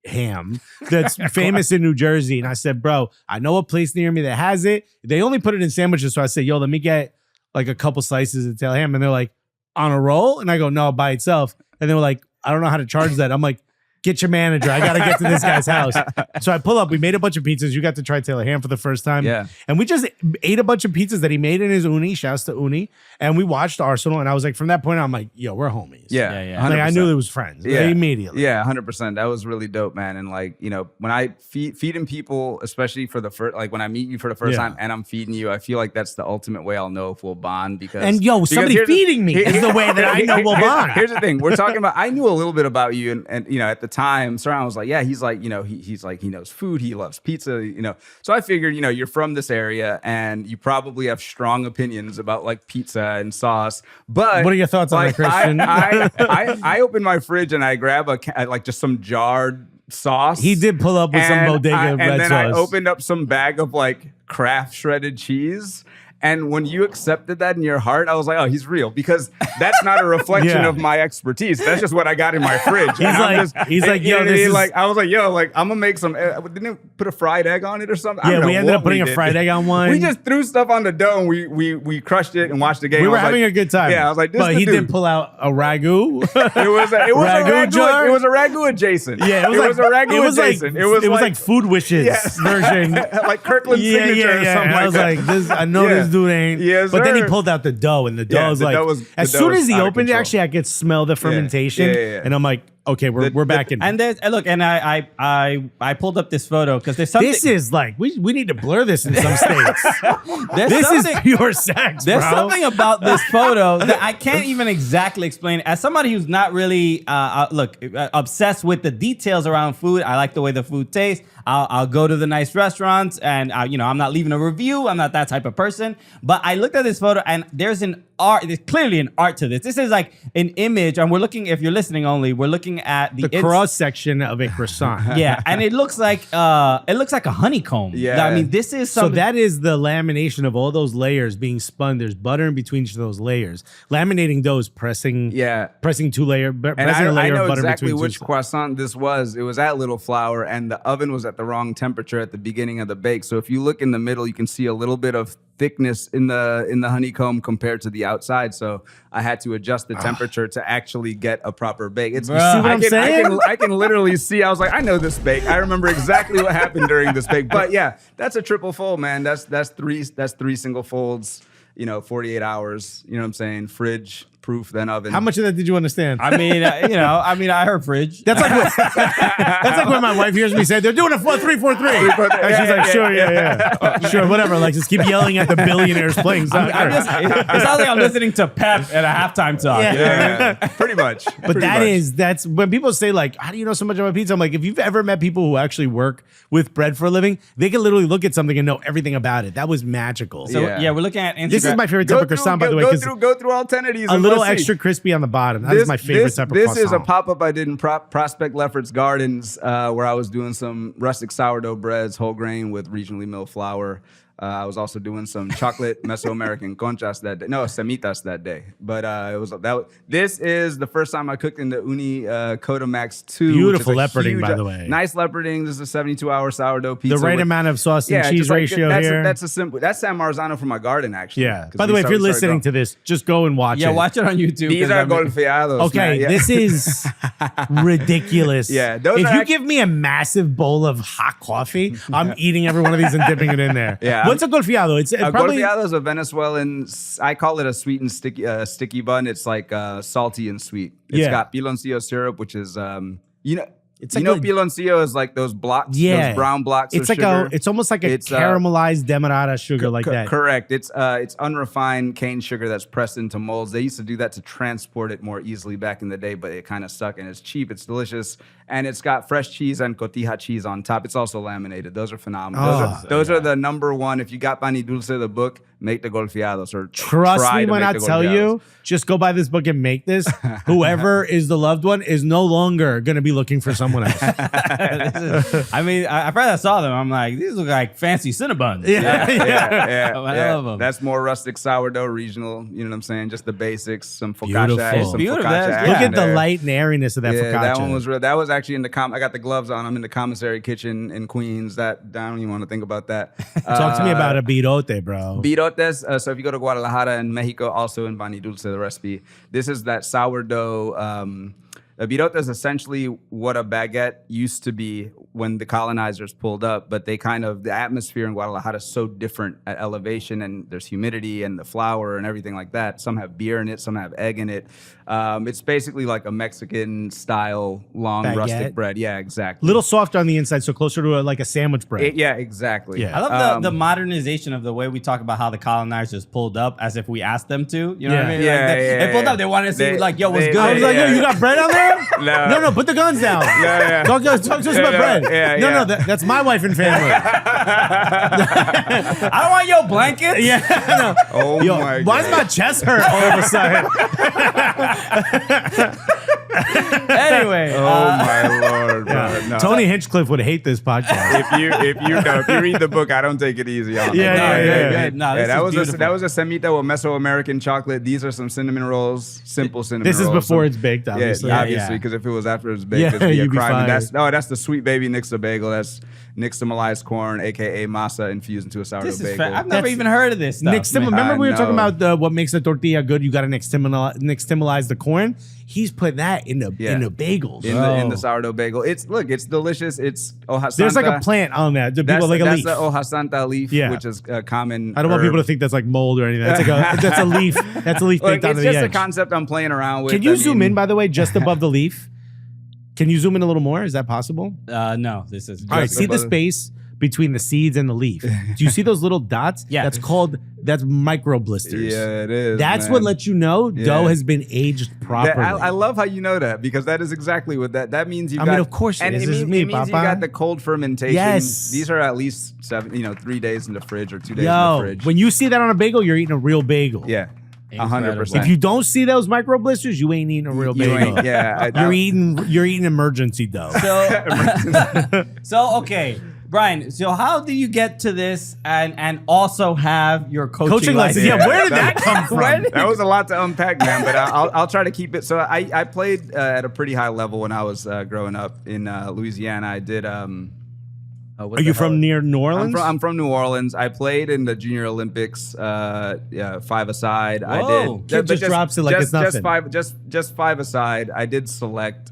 ham that's famous in New Jersey. And I said, bro, I know a place near me that has it. They only put it in sandwiches. So I said, yo, let me get like a couple slices of tail ham. And they're like, on a roll? And I go, no, by itself. And they were like, I don't know how to charge that. I'm like, get your manager. I got to get to this guy's house. So I pull up. We made a bunch of pizzas. You got to try Taylor ham for the first time.
Yeah.
And we just ate a bunch of pizzas that he made in his uni. Shouts to Uni. And we watched Arsenal. And I was like, from that point on, I'm like, yo, we're homies.
Yeah.
Like, I knew it was friends. Immediately.
Yeah, 100%. That was really dope, man. And like, you know, when I feeding people, especially for the first, like when I meet you for the first time and I'm feeding you, I feel like that's the ultimate way I'll know if we'll bond because
somebody feeding me is the way that I know we'll bond.
Here's the thing. We're talking about, I knew a little bit about you and you know, at the time, Saran was like, yeah, he's like, you know, he's like, he knows food. He loves pizza, you know. So I figured, you know, you're from this area and you probably have strong opinions about like pizza and sauce. But
what are your thoughts on that, Christian?
I open my fridge and I grab like just some jarred sauce.
He did pull up with some bodega red sauce.
And then I opened up some bag of like Kraft shredded cheese. And when you accepted that in your heart, I was like, oh, he's real. Because that's not a reflection of my expertise. That's just what I got in my fridge.
He's like, yo, this is...
like, I was like, yo, like, I'm going to make some... didn't it put a fried egg on it or something?
Yeah, we ended up putting a fried egg on one.
We just threw stuff on the dough and we crushed it and watched the game.
We were having a good time.
Yeah, I was like, this
But he did pull out a ragu.
It was a ragu jar? It was a ragu adjacent.
Yeah, it was a ragu adjacent. It was like Food Wishes version.
Like Kirkland's signature or something like that.
I was like, I know this dude ain't...
Yes,
but then he pulled out the dough, and the dough was like, as soon as he opened it, actually, I could smell the fermentation, and I'm like, okay, we're back in.
And there's look, and I pulled up this photo because there's something.
This is like we need to blur this in some states. This is pure sex.
There's
bro.
something about this photo that I can't even exactly explain. As somebody who's not really obsessed with the details around food, I like the way the food tastes. I'll go to the nice restaurants, and I'm not leaving a review. I'm not that type of person. But I looked at this photo, and there's clearly an art to this. This is like an image, and we're looking. If you're listening only, we're looking at the
cross section of a croissant.
Yeah, and it looks like a honeycomb.
Yeah,
I mean, this is something.
So that is the lamination of all those layers being spun. There's butter in between each of those layers. Laminating those, pressing two layer, pressing a layer of butter
exactly
between
which croissant this was. It was at Little Flower, and the oven was at the wrong temperature at the beginning of the bake. So if you look in the middle, you can see a little bit of thickness in the honeycomb compared to the outside. So I had to adjust the temperature to actually get a proper bake. It's I can literally see. I was like, I know this bake. I remember exactly what happened during this bake. But yeah, that's a triple fold, man. That's three single folds. 48 hours. You know what I'm saying? Fridge proof, then oven.
How much of that did you understand?
I mean, I heard fridge.
That's like when my wife hears me say they're doing a 3-4-3. And she's like, sure, yeah. Sure, whatever. Alexis, keep yelling at the billionaires playing soccer.
It sounds like I'm listening to Pep at a halftime talk.
Yeah. Pretty much.
But that's when people say like, how do you know so much about pizza? I'm like, if you've ever met people who actually work with bread for a living, they can literally look at something and know everything about it. That was magical.
So we're looking at Instagram.
This is my favorite type of croissant, by the way.
Go through all 10 of these.
A little extra crispy on the bottom. That is my favorite type of croissant.
This is a pop-up I did in Prospect Lefferts Gardens where I was doing some rustic sourdough breads, whole grain with regionally milled flour. I was also doing some chocolate Mesoamerican conchas that day. No, semitas that day. But this is the first time I cooked in the Uni Cotamax 2.
Beautiful leoparding, by the way.
Nice leoparding. This is a 72-hour sourdough pizza.
The right amount of sauce and cheese ratio here.
That's San Marzano from my garden, actually.
Yeah. By the way, if you're listening to this, just go and watch it.
Yeah, watch it on YouTube.
These are golfeados.
Okay, this is ridiculous.
Yeah.
If you give me a massive bowl of hot coffee, I'm eating every one of these and dipping it in there.
Yeah.
What's a golfeado? It's probably
golfeado is a Venezuelan. I call it a sweet and sticky bun. It's like salty and sweet. It's got piloncillo syrup, which is
it's
piloncillo is like those blocks, those brown blocks.
It's
of sugar.
It's almost like a caramelized demerara sugar like that.
Correct. It's unrefined cane sugar that's pressed into molds. They used to do that to transport it more easily back in the day, but it kind of sucked. And it's cheap. It's delicious, and it's got fresh cheese and cotija cheese on top. It's also laminated. Those are phenomenal. Those are the number one. If you got Pani Dulce, the book, make the golfeados. Or
trust me when I tell you, just go buy this book and make this. Whoever is the loved one is no longer going to be looking for someone else.
I mean, I first saw them, I'm like, these look like fancy Cinnabons.
Yeah.
I love them.
That's more rustic sourdough, regional. You know what I'm saying? Just the basics. Some focaccia.
Beautiful.
Some
Beautiful.
focaccia.
Look at the light and airiness of that focaccia.
That one was real. That was actually in the I got the gloves on. I'm in the commissary kitchen in Queens. I don't even want to think about that.
Talk to me about a birote, bro.
Birotes. So if you go to Guadalajara and Mexico, also in Pani Dulce, the recipe. This is that sourdough. A birote is essentially what a baguette used to be when the colonizers pulled up, but the atmosphere in Guadalajara is so different at elevation, and there's humidity and the flour and everything like that. Some have beer in it, some have egg in it. It's basically like a Mexican style long
baguette.
Rustic bread. Yeah, exactly.
Little softer on the inside, so closer to like a sandwich bread.
Yeah, exactly.
Yeah.
I love the modernization of the way we talk about how the colonizers pulled up as if we asked them to. You know what I mean? They pulled up. They wanted to see, like, yo, what's good?
I was like, yo, you got bread on there? No, put the guns down. Talk to us about bread. No, that's my wife and family.
I don't want your blankets.
No.
Oh,
yo,
my God.
Why does my chest hurt all of a sudden?
Anyway.
Oh, my Lord. Bro. No.
Tony Hinchcliffe would hate this podcast.
If you read the book, I don't take it easy on
Yeah.
That was a semita with Mesoamerican chocolate. These are some cinnamon rolls, simple cinnamon rolls.
This is before it's baked, obviously.
Yeah, obviously, because if it was after it's baked, it'd be a crime. And that's the sweet baby Nixa bagel. That's nixtamalized corn, aka masa, infused into a sourdough bagel.
I've never even heard of this stuff.
Remember we were talking about what makes the tortilla good? You got to nixtamalize the corn. He's putting that in the bagels.
In the sourdough bagel. It's delicious. It's hoja santa.
There's like a plant on that. That's
the
leaf.
The hoja santa leaf, which is a common
I don't want people to think that's like mold or anything. That's a leaf. That's a leaf baked onto the edge.
It's just a concept I'm playing around with.
Can you zoom in, by the way, just above the leaf? Can you zoom in a little more? Is that possible?
No, this is.
All right, see the space between the seeds and the leaf. Do you see those little dots?
Yeah.
That's micro blisters.
Yeah, it is.
That's what lets you know dough has been aged properly.
I love how you know that, because that is exactly what that means.
I mean, of course it is. This is me,
it means
Papa.
you got the cold fermentation.
Yes.
These are at least 3 days in the fridge or 2 days in the fridge.
When you see that on a bagel, you're eating a real bagel.
Yeah. 100%.
If you don't see those micro blisters, you ain't eating a real bagel. You're eating emergency dough.
So okay, Bryan. So how do you get to this and also have your coaching license?
Yeah, where did that come from?
That was a lot to unpack, man. But I'll try to keep it. So I played at a pretty high level when I was growing up in Louisiana. I did.
Are you from near New Orleans?
I'm from New Orleans. I played in the Junior Olympics, 5-a-side.
Whoa.
I did.
Kid just drops it like it's nothing.
Just 5-a-side. I did select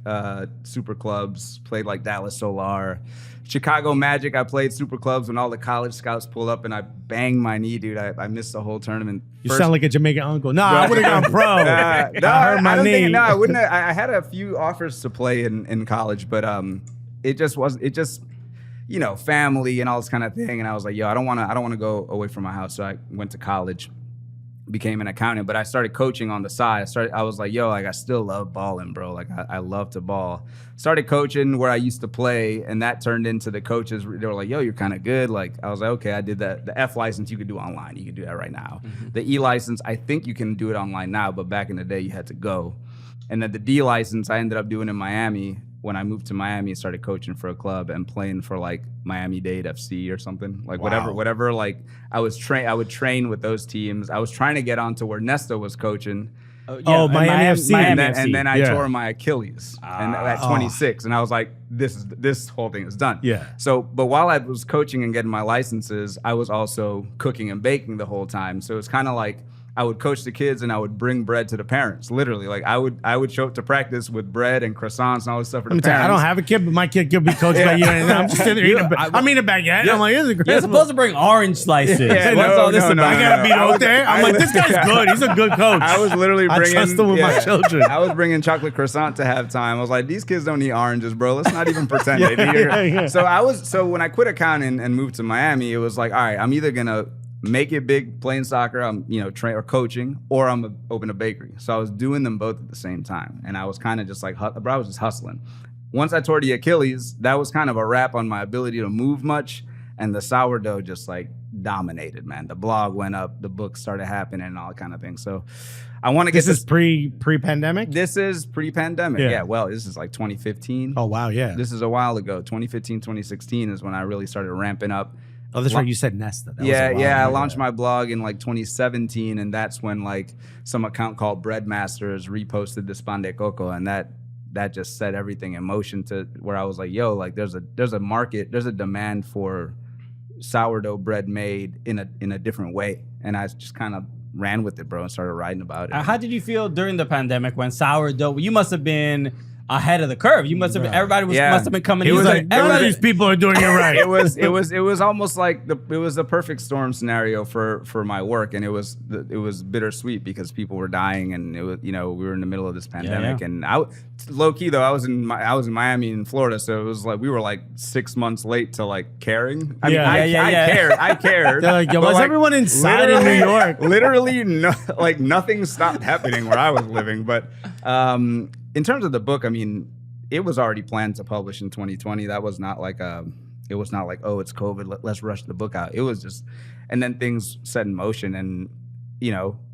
super clubs. Played like Dallas Solar, Chicago Magic. I played super clubs when all the college scouts pulled up, and I banged my knee, dude. I missed the whole tournament.
You sound like a Jamaican uncle. No, I would have gone pro. I hurt my knee.
I wouldn't. I had a few offers to play in college, but it just wasn't. It just. Family and all this kind of thing. And I was like, yo, I don't want to go away from my house. So I went to college, became an accountant, but I started coaching on the side. I was like, yo, like I still love balling, bro. Like I love to ball. Started coaching where I used to play, and that turned into the coaches. They were like, yo, you're kind of good. Like I was like, okay, I did that. The F license you could do online. You could do that right now. Mm-hmm. The E license, I think you can do it online now, but back in the day you had to go. And then the D license I ended up doing in Miami, when I moved to Miami and started coaching for a club and playing for like Miami-Dade FC or something, like whatever. Like I would train with those teams. I was trying to get onto where Nesta was coaching.
Miami FC.
And then I tore my Achilles and at 26. And I was like, this whole thing is done.
Yeah.
So, but while I was coaching and getting my licenses, I was also cooking and baking the whole time. So it's kind of like I would coach the kids and I would bring bread to the parents. Literally, like I would show up to practice with bread and croissants and all this stuff for the parents.
I don't have a kid, but my kid could be coached by you. And I'm just sitting there eating I'm eating a baguette. Yeah. I'm like, this is great.
You're supposed to bring orange slices. What's all this about?
I gotta be out there. I'm like, this guy's good. He's a good coach.
I was literally bringing.
I trust him with my children.
I was bringing chocolate croissant to halftime. I was like, these kids don't eat oranges, bro. Let's not even pretend they do. So when I quit accounting and moved to Miami, it was like, all right, I'm either gonna make it big playing soccer, I'm or coaching, or I'm gonna open a bakery. So I was doing them both at the same time, and I was kind of just like, bro, I was just hustling. Once I tore the Achilles, that was kind of a wrap on my ability to move much, and the sourdough just like dominated, man. The blog went up, the books started happening, and all that kind of thing. So I want to get
this is pre-pandemic.
This is pre-pandemic. Yeah. Well, this is like 2015.
Oh wow, yeah.
This is a while ago. 2015, 2016 is when I really started ramping up.
Oh, that's right. You said Nesta.
I launched my blog in like 2017, and that's when like some account called Breadmasters reposted the Spande Coco, and that just set everything in motion to where I was like, yo, like there's a market, there's a demand for sourdough bread made in a different way, and I just kind of ran with it, bro, and started writing about it.
How did you feel during the pandemic when sourdough? You must have been ahead of the curve. You must have been, everybody must have been coming.
He was like, none of these people are doing it right.
It was almost like it was the perfect storm scenario for my work, and it was bittersweet because people were dying, and it was we were in the middle of this pandemic, and I low key though I was in Miami and Florida, so it was like we were like 6 months late to like caring. I cared.
They're like, yo, was everyone inside in New York?
Literally, nothing stopped happening where I was living, but. In terms of the book, I mean, it was already planned to publish in 2020. That was not like oh, it's COVID, let's rush the book out. It was just, and then things set in motion, and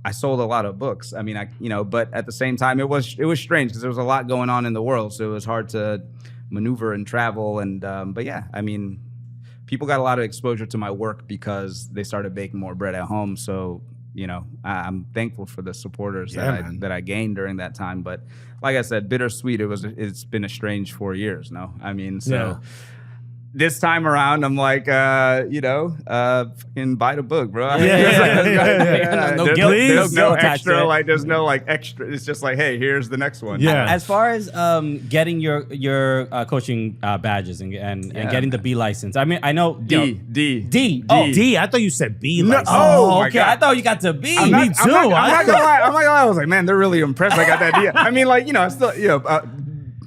I sold a lot of books. I mean, but at the same time, it was strange because there was a lot going on in the world, so it was hard to maneuver and travel. And but yeah, I mean, people got a lot of exposure to my work because they started baking more bread at home. So. I'm thankful for the supporters that I gained during that time. But like I said, bittersweet. It's been a strange 4 years. No, I mean, this time around, I'm like, fucking buy the book, bro.
No guilt.
There's no extra. Like, there's no like extra. It's just like, hey, here's the next one.
Yeah. As far as getting your coaching badges and getting the B license, I mean, I know
D.
Oh,
D. I thought you said B license.
Oh, okay. I thought you got to B.
Me too.
I'm not gonna lie. I was like, man, they're really impressed. I got that D. I mean, like, I still,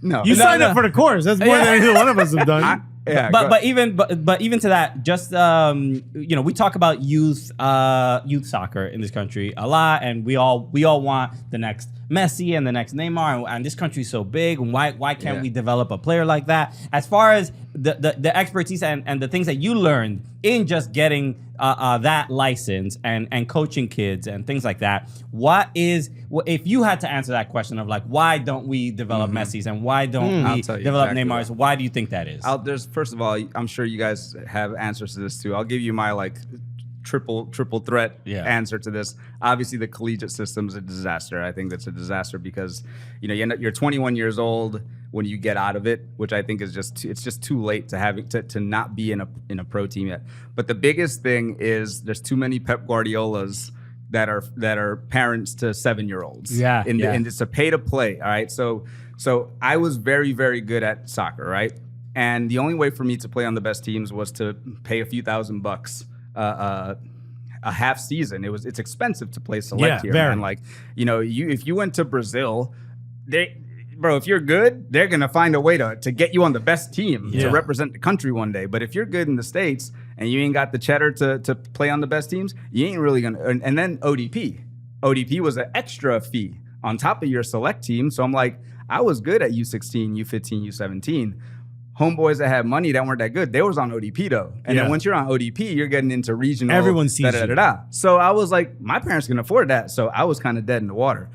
no.
You signed up for the course. That's more than either one of us have done.
Yeah, but even to that, just we talk about youth soccer in this country a lot, and we all want the next Messi and the next Neymar, and this country's so big, and why can't we develop a player like that? As far as the expertise and the things that you learned in just getting that license and coaching kids and things like that, if you had to answer that question of like, why don't we develop Messi's and why don't we develop Neymar's? Why do you think that is?
First of all, I'm sure you guys have answers to this too. I'll give you my like triple threat answer to this. Obviously, the collegiate system is a disaster. I think that's a disaster because you're 21 years old when you get out of it, which I think is it's just too late to not be in a pro team yet. But the biggest thing is there's too many Pep Guardiolas that are parents to 7-year-olds. And it's a pay to play. All right, so I was very, very good at soccer, right? And the only way for me to play on the best teams was to pay a few $1,000 a half season. It's expensive to play select here, man. Like, if you went to Brazil, if you're good, they're gonna find a way to get you on the best team to represent the country one day. But if you're good in the States and you ain't got the cheddar to play on the best teams, you ain't really gonna. And then ODP was an extra fee on top of your select team. So I'm like, I was good at U16, U15, U17. Homeboys that had money that weren't that good, they was on ODP though. And then once you're on ODP, you're getting into regional.
Everyone sees you.
So I was like, my parents can afford that. So I was kind of dead in the water.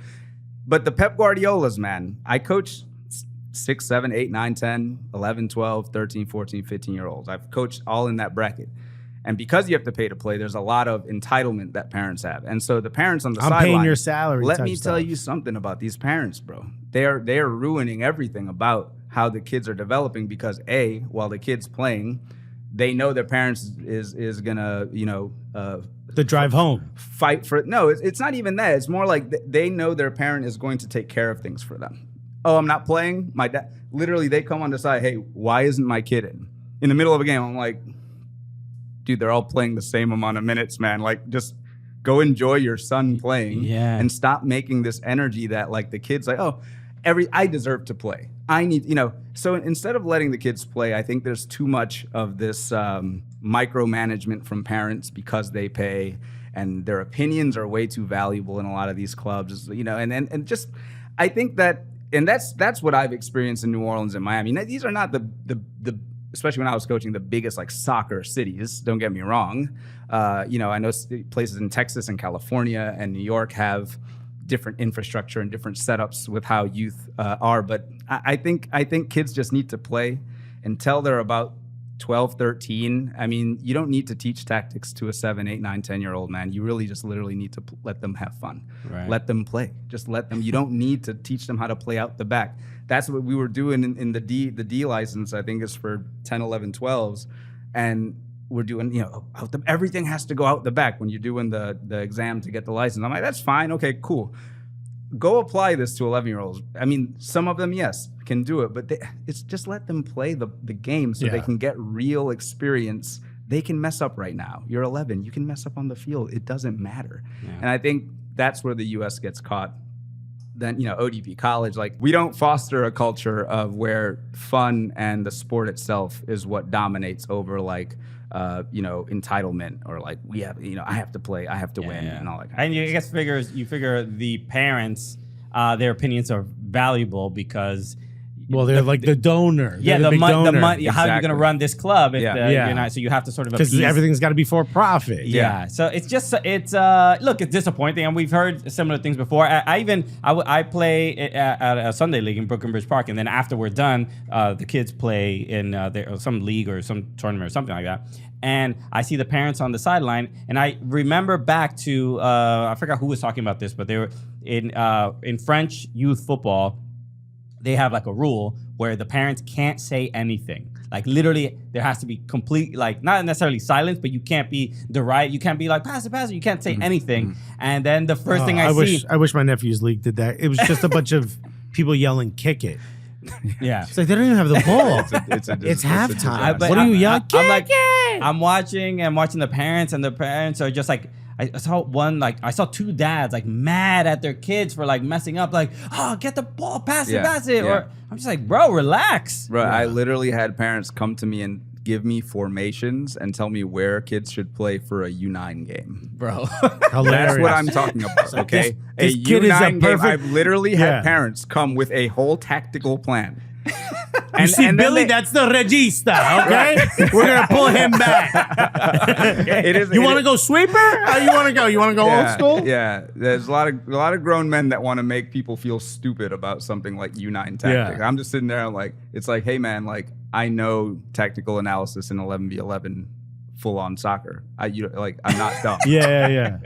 But the Pep Guardiolas, man, I coached 6, 7, 8, 9, 10, 11, 12, 13, 14, 15-year-olds. I've coached all in that bracket. And because you have to pay to play, there's a lot of entitlement that parents have. And so the parents on the sideline,
paying your salary.
Let me tell you something about these parents, bro. They are ruining everything about how the kids are developing because while the kid's playing, they know their parents is gonna,
the drive home.
Fight for it. No, it's not even that. It's more like they know their parent is going to take care of things for them. Oh, I'm not playing. My dad, literally, they come on the side. Hey, why isn't my kid in the middle of a game? I'm like, dude, they're all playing the same amount of minutes, man. Like, just go enjoy your son playing and stop making this energy that like the kid's like, oh, I deserve to play. I need, so instead of letting the kids play, I think there's too much of this micromanagement from parents because they pay and their opinions are way too valuable in a lot of these clubs, and just, I think that, and that's what I've experienced in New Orleans and Miami. Now, these are not the especially when I was coaching the biggest like soccer cities. Don't get me wrong. I know places in Texas and California and New York have different infrastructure and different setups with how youth are. But I think kids just need to play until they're about 12, 13. I mean, you don't need to teach tactics to a 7, 8, 9, 10-year-old man. You really just literally need to let them have fun. Right. Let them play. Just let them. You don't need to teach them how to play out the back. That's what we were doing in the D license. I think is for 10, 11, 12s, and we're doing everything has to go out the back when you're doing the exam to get the license. I'm like, that's fine. Okay, cool. Go apply this to 11-year-olds. I mean, some of them, yes, can do it, but it's just let them play the game so they can get real experience. They can mess up right now. You're 11. You can mess up on the field. It doesn't matter. Yeah. And I think that's where the U.S. gets caught. Then, ODP college, like we don't foster a culture of where fun and the sport itself is what dominates over like, entitlement or like we have, I have to play, I have to win and all that.
And I guess you figure the parents, their opinions are valuable because.
Well, they're like the donor.
Yeah,
the
money. Exactly. How are you going to run this club if you're not? So you have to sort of
because everything's got to be for profit.
Yeah. So it's disappointing, and we've heard similar things before. I play at a Sunday league in Brooklyn Bridge Park, and then after we're done, the kids play in some league or some tournament or something like that. And I see the parents on the sideline, and I remember back to I forgot who was talking about this, but they were in French youth football. They have like a rule where the parents can't say anything. Like literally, there has to be complete, like not necessarily silence, but you can't be you can't be like pass it. You can't say anything. And then the first thing I
wish my nephew's league did that. It was just a bunch of people yelling, "Kick it."
Yeah,
it's like they don't even have the ball. It's halftime. What are you yelling?
I'm watching the parents, and the parents are just like. I saw two dads like mad at their kids for like messing up, like, oh, get the ball, pass it. Yeah. Or I'm just like, bro, relax.
Bro, I literally had parents come to me and give me formations and tell me where kids should play for a U9 game.
Bro.
That's what I'm talking about, okay?
This kid is a perfect...
game. I've literally had parents come with a whole tactical plan.
And Billy, that's the regista, okay? We're going to pull him back. You want to go sweeper? How you want to go? You want to go old school?
Yeah. There's a lot of grown men that want to make people feel stupid about something like U9 tactics. I'm just sitting there, I'm like, it's like, hey, man, like, I know tactical analysis in 11v11 full-on soccer. I'm not dumb.
Yeah.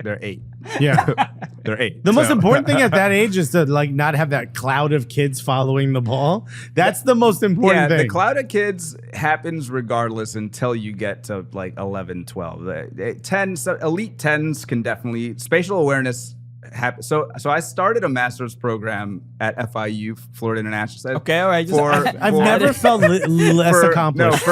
They're 8.
Yeah.
They're 8.
The most important thing at that age is to like not have that cloud of kids following the ball. That's the most important thing.
The cloud of kids happens regardless until you get to like 11, 12. Elite 10s can definitely, spatial awareness happen. So I started a master's program at FIU, Florida International.
Okay, all right.
I've never felt less accomplished.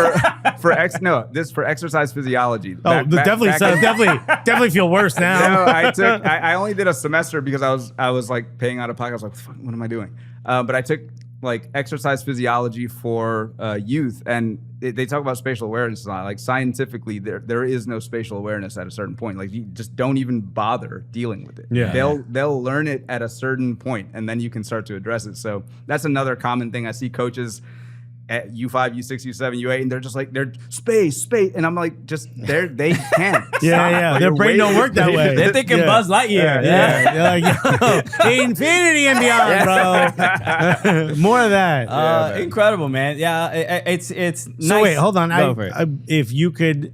For exercise physiology.
Definitely feel worse now.
No, I only did a semester because I was like paying out of pocket. I was like, what am I doing? But I took like exercise physiology for youth, and they talk about spatial awareness. Like scientifically, there is no spatial awareness at a certain point. Like you just don't even bother dealing with it.
Yeah.
They'll learn it at a certain point, and then you can start to address it. So that's another common thing I see coaches at U5, U6, U7, U8, and they're just like, they're space, and I'm like, they can't.
Yeah. Their brain don't work that way.
They're thinking Buzz Lightyear.
Yeah. Like, yo, infinity and beyond, bro. More of that.
Incredible, man. Yeah, it's nice.
So wait, hold on.
Go for it.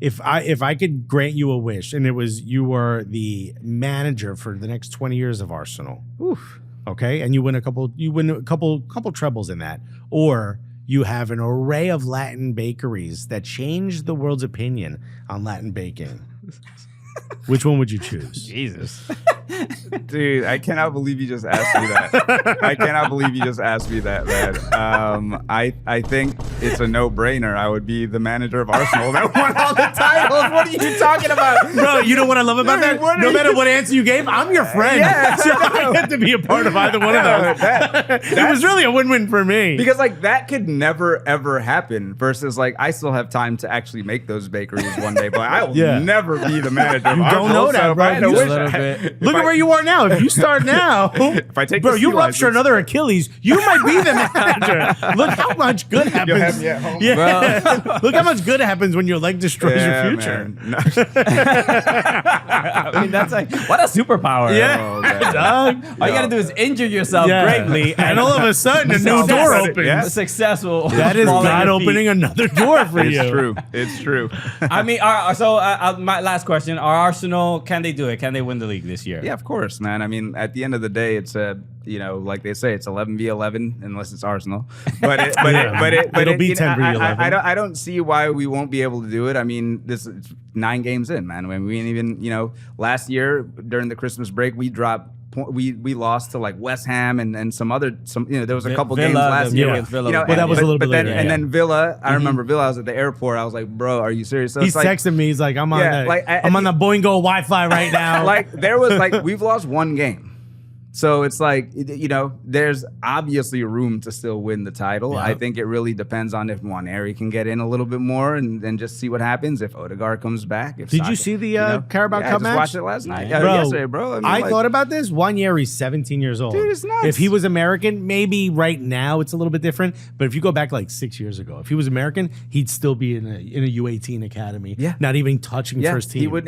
If I could grant you a wish, and it was you were the manager for the next 20 years of Arsenal. Oof. Okay, and you win a couple trebles in that, or you have an array of Latin bakeries that change the world's opinion on Latin baking. Which one would you choose?
Jesus.
Dude, I cannot believe you just asked me that. I cannot believe you just asked me that, man. I think it's a no-brainer. I would be the manager of Arsenal that won all the titles. What are you talking about?
Bro, you know what I love about that? No matter what answer you gave, I'm your friend.
Yeah.
So I get to be a part of either one of those. It was really a win-win for me.
Because like that could never, ever happen versus like I still have time to actually make those bakeries one day, but I will never be the manager of Arsenal.
Don't know that, bro. Look at where you are now. If you start now,
if I take
bro,
the
you
C
rupture
license-
another Achilles, you might be the manager. Look how much good happens.
You'll have me at home.
Yeah. Look how much good happens when your leg destroys your future.
Man. No.
I mean, that's like, what a superpower.
Yeah, dog.
All you got to do is injure yourself greatly.
And all of a sudden, a new door opens.
Yeah.
Successful.
That is God opening another door for you.
It's true. It's true.
I mean, my last question: Are Arsenal? Can they do it? Can they win the league this year?
Yeah, of course, man. I mean, at the end of the day, it's like they say, it's 11v11 unless it's Arsenal. But
It'll be 10v11.
I don't see why we won't be able to do it. I mean, it's 9 games in, man. When we didn't even, last year during the Christmas break, we dropped. We lost to like West Ham and some there was a couple games last year.
Villa.
But that was a little bit later.
And then Villa, I remember Villa. I was at the airport. I was like, bro, are you serious? So
He's texting me. He's like, I'm on the Boingo Wi-Fi right now.
Like there was like we've lost 1 game. So it's like, there's obviously room to still win the title.
Yeah.
I think it really depends on if Nwaneri can get in a little bit more and then just see what happens if Odegaard comes back.
Did you see the Carabao Cup match?
I just watched it last night.
Bro,
Yesterday, bro.
I thought about this. Nwaneri's 17 years old.
Dude, it's nuts.
If he was American, maybe right now it's a little bit different. But if you go back like 6 years ago, if he was American, he'd still be in a U18 academy.
Yeah.
Not even touching first team.
He would.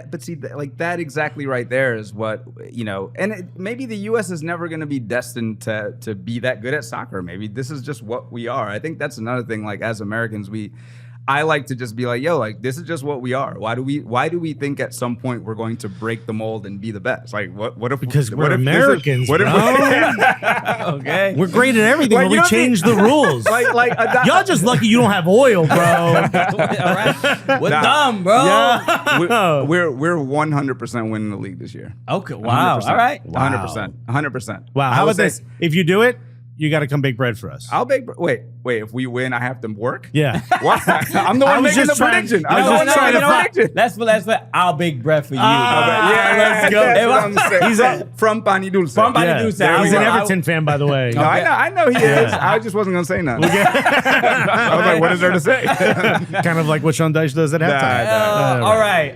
But see, like that exactly right there is what, and maybe the U.S. is never going to be destined to be that good at soccer. Maybe this is just what we are. I think that's another thing. Like as Americans, I like to just be like, yo, like this is just what we are. Why do we think at some point we're going to break the mold and be the best? Like what if
because we're Americans, bro.
Okay,
we're great at everything, but we change the rules. Y'all just lucky you don't have oil, bro.
We're dumb, bro.
Yeah.
We're 100% winning the league this year.
Okay, wow.
100%.
All right,
100%.
Wow. How about this? If you do it, you got to come bake bread for us.
I'll bake. Wait. If we win, I have to work.
Yeah.
Why? I'm the one making the prediction.
Let's I'll bake bread for you.
Let's go. He's from Pani Dulce.
From Pani Dulce.
He's an Everton fan, by the way.
No, I know he is. I just wasn't gonna say nothing. I was like, what is there to say?
Kind of like what Sean Dyche does at halftime.
All right,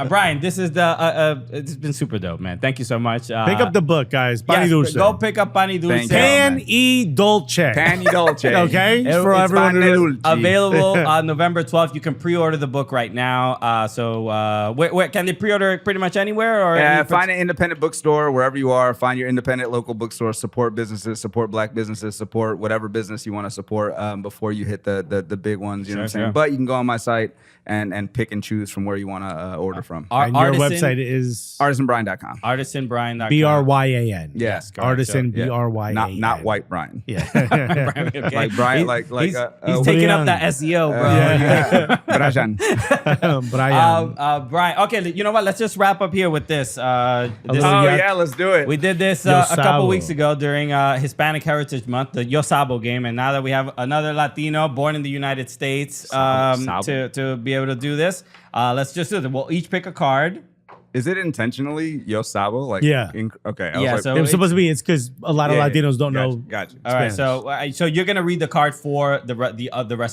Bryan. This is it's been super dope, man. Thank you so much.
Pick up the book, guys. Pani Dulce.
Go pick up Pani Dulce.
Pan y Dolce.
Pani Dolce.
Okay, for everyone to know.
Available on November 12th. You can pre-order the book right now. Where can they pre-order it pretty much anywhere? Or
find an independent bookstore wherever you are. Find your independent local bookstore. Support businesses. Support Black businesses. Support whatever business you want to support before you hit the big ones. You know what I'm saying?
Sure.
But you can go on my site and pick and choose from where you want to order from.
And your website is
artisanbryan.com.
Artisanbryan.com.
Bryan.
Yes.
Artisan
Yeah.
Bryan.
Not white Bryan.
Yeah.
Okay.
Like Bryan,
he's taking up that SEO, bro.
Brajan.
Bryan. Okay, you know what? Let's just wrap up here with this.
Let's do it.
We did this a couple weeks ago during Hispanic Heritage Month, the Yo Sabo game, and now that we have another Latino born in the United States to be able to do this, let's just do it. We'll each pick a card.
Is it intentionally Yo Sabo? Like,
yeah.
Okay.
So
it was supposed to be. It's because a lot of Latinos don't know.
Gotcha.
All right. So you're gonna read the card for the rest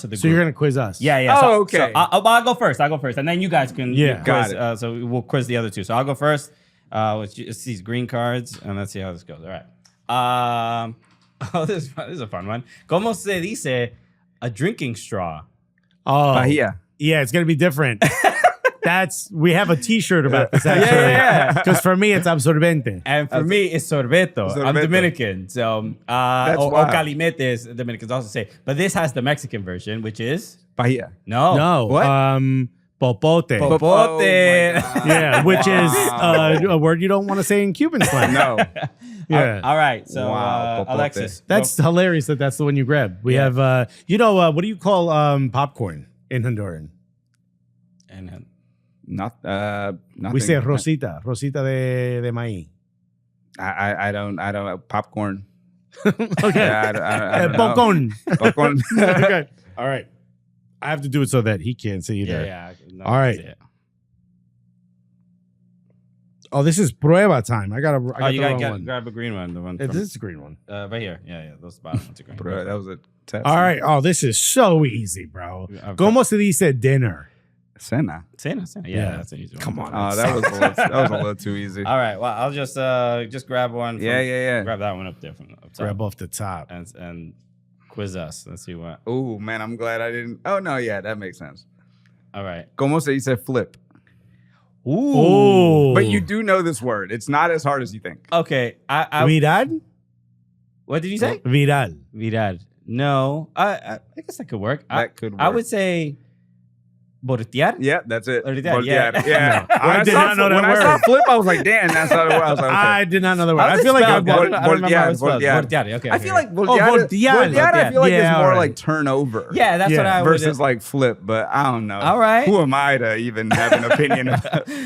of the group.
So you're gonna quiz us.
Yeah.
Oh, okay.
So I'll go first. And then you guys can quiz.
Got it.
So we'll quiz the other two. So I'll go first. It's these green cards, and let's see how this goes. All right. Oh, this is a fun one. ¿Cómo se dice a drinking straw?
Oh,
Bahia.
Yeah, it's gonna be different. We have a T-shirt about this actually.
Yeah.
Because for me, it's absorbente.
And for me, it's sorbeto. I'm
Sorbeto.
Dominican. So, or calimete is Dominicans also say. But this has the Mexican version, which is?
Bahia.
No.
What?
Popote.
Popote.
Oh my God.
Yeah, which is a word you don't want to say in Cuban slang.
No.
Yeah.
All right. So,
Wow, popote.
Alexis.
That's hilarious that's the one you grab. We have, what do you call popcorn in Honduran?
And
Nothing.
We say rosita de maíz.
I don't popcorn.
Okay.
Yeah, I don't know.
Popcorn.
Popcorn.
Okay. All right. I have to do it so that he can't see either.
yeah. No,
All right.
that's it.
Oh, this is prueba time. I got the wrong one.
grab a green one. The one
This
from,
is a green one.
right here. Yeah. Those bottom ones are green.
Bro, that was a test.
All right. Oh, this is so easy, bro.
Okay.
Como se dice dinner?
Cena.
Cena.
Yeah.
Yeah, that's an easy one.
Come on.
Oh, that was a little too easy.
All right. Well, I'll just grab one.
Yeah.
Grab that one up there from up top.
Grab off the top.
and quiz us. Let's see what.
Oh man, I'm glad I didn't. Oh no, yeah, that makes sense.
All right.
Como se dice flip?
Ooh.
But you do know this word. It's not as hard as you think.
Okay. I
Viral?
what did you say?
Viral.
Viral. No. I guess that could work.
That could work.
I would say voltear.
Yeah, that's it.
Voltear, yeah.
Voltear, yeah.
I did not know that
When I saw
word.
flip, I was like, damn, that's not the word. I was like, okay.
I did not know the word.
How's
I
it
feel like
spelled?
I
I don't remember how it's spelled.
Voltear.
Voltear. Okay.
I feel like
voltear.
voltear I feel like
Yeah,
it's more
alright.
like turnover.
Yeah, that's
Yeah.
what I would.
Versus like flip, but I don't know.
All right.
Who am I to even have an opinion?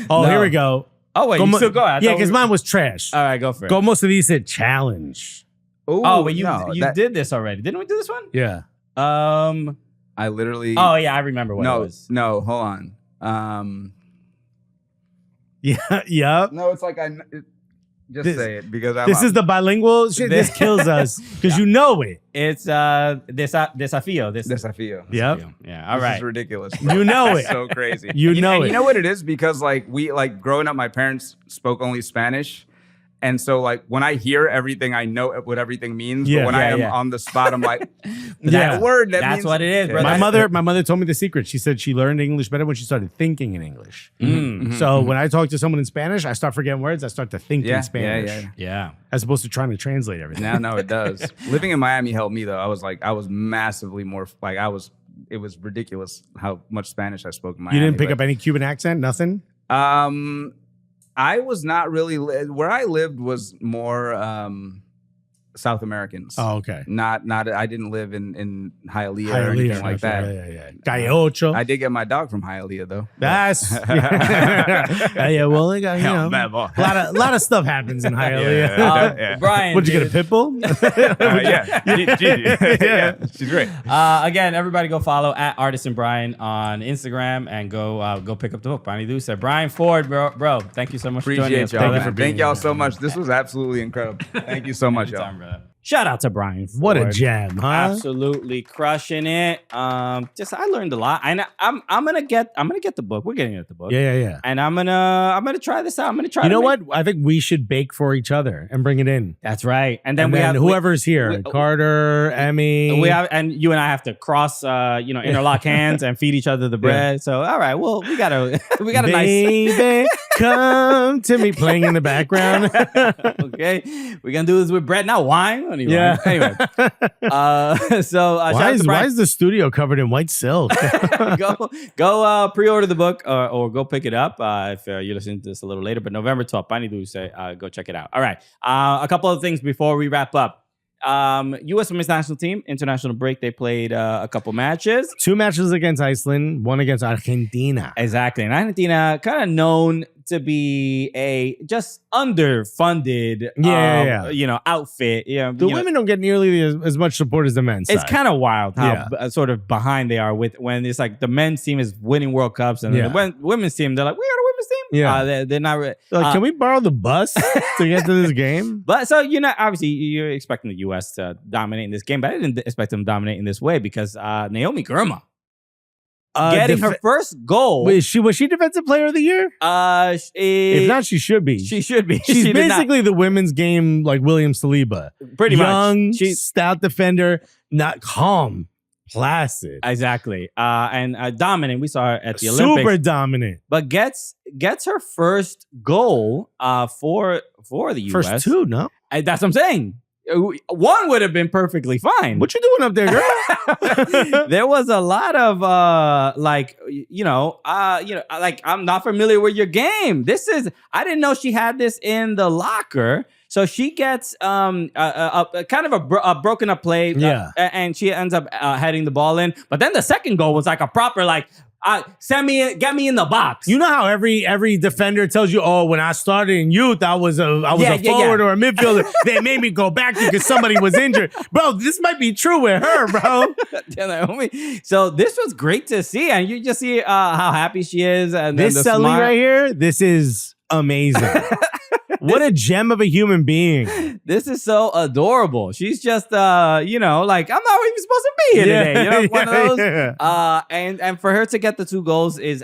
Oh,
No.
here we go.
Oh wait, you still go. I
Yeah,
thought
because
we-
mine was trash.
All right, go for it.
Como se dice challenge?
Oh, but you
no,
did this already. Didn't we do this one?
Yeah.
I literally.
Oh yeah, I remember what it was.
No, hold on.
Yeah. Yep.
No, it's like just say it because I'm.
This is the bilingual shit. This kills us because you know it.
It's desafío.
Desafío.
Yep.
Yeah. All
This
right.
is ridiculous.
You know it.
So crazy.
You know
and
it.
You know what it is? Because like growing up, my parents spoke only Spanish. And so like when I hear everything, I know what everything means.
Yeah.
But when I am
Yeah.
on the spot, I'm like,
Yeah.
that word.
That's
means,
what it is, bro.
My
That's-
mother told me the secret. She said she learned English better when she started thinking in English.
Mm.
So when I talk to someone in Spanish, I start forgetting words. I start to think
Yeah,
in Spanish,
yeah.
Yeah.
as opposed to trying to translate everything.
No, it does. Living in Miami helped me though. I was massively more like it was ridiculous how much Spanish I spoke in Miami.
You didn't pick
but-
up any Cuban accent? Nothing?
I was not really where I lived was more South Americans.
Oh, okay.
Not I didn't live in Hialeah or anything like that.
Yeah. Calle Ocho.
I did get my dog from Hialeah though.
That's yeah. Well, they got, a lot of stuff happens in Hialeah.
Yeah.
Brian,
Would you get a pit bull?
Yeah, she's great.
Again, everybody go follow at Artisan Brian on Instagram and go pick up the book. Bonnie Lou said, Bryan Ford, bro. Thank you so much for joining
Appreciate
us.
y'all.
Thank you
man.
for being
Thank y'all
here.
so much. This was absolutely incredible. Thank you so much, y'all.
Anytime, brother. Shout out to Bryan Ford.
What a gem, huh?
Absolutely crushing it. Just I learned a lot, and I'm gonna get the book. We're getting at the book.
Yeah.
And I'm gonna try this out. I'm gonna try.
You
to
know
make-
what? I think we should bake for each other and bring it in.
That's right. And then
And
we
then
have
whoever's here,
we-
Carter, Emmy.
we have, and you and I have to cross, interlock hands and feed each other the bread. So all right, well we got a nice.
Baby, come to me, playing in the background.
Okay, we're gonna do this with bread, not wine. Anyway.
Yeah.
Anyway. So shout
Why
out to Bryan.
is the studio covered in white silk?
go pre-order the book or go pick it up if you're listening to this a little later. But November 12th, Pani do say go check it out. All right, a couple of things before we wrap up. U.S. Women's National Team international break. They played a couple matches.
2 matches against Iceland, 1 against Argentina.
Exactly, and Argentina kind of known to be a just underfunded, outfit. Yeah,
The women don't get nearly as much support as the men's
It's
side.
kind of wild how
Yeah.
sort of behind they are with when it's like the men's team is winning World Cups and
Yeah.
the women's team, they're like, we got a women's team.
Yeah.
They're not.
Like, can we borrow the bus to get to this game?
But so obviously you're expecting the U.S. to dominate in this game, but I didn't expect them to dominate in this way because Naomi Girma getting her first goal.
Was she Defensive Player of the Year? If not, she should be.
She should be.
She's basically the women's game, like William Saliba.
Pretty
young,
much.
She's stout defender, not calm, placid.
Exactly. And dominant. We saw her at the Olympics.
Super dominant.
But gets her first goal for the U.S.
First two, no?
That's what I'm saying. One would have been perfectly fine.
What you doing up there, girl?
There was a lot of like I'm not familiar with your game. I didn't know she had this in the locker. So she gets kind of a broken up play, and she ends up heading the ball in. But then the second goal was like a proper get me in the box.
You know how every defender tells you, oh, when I started in youth, I was a forward or a midfielder. They made me go back because somebody was injured. Bro, this might be true with her, bro.
So this was great to see, and you just see how happy she is. And
this Sally right here, this is amazing. What a gem of a human being.
This is so adorable. She's just, I'm not even supposed to be here today. One of those. And for her to get the 2 goals is,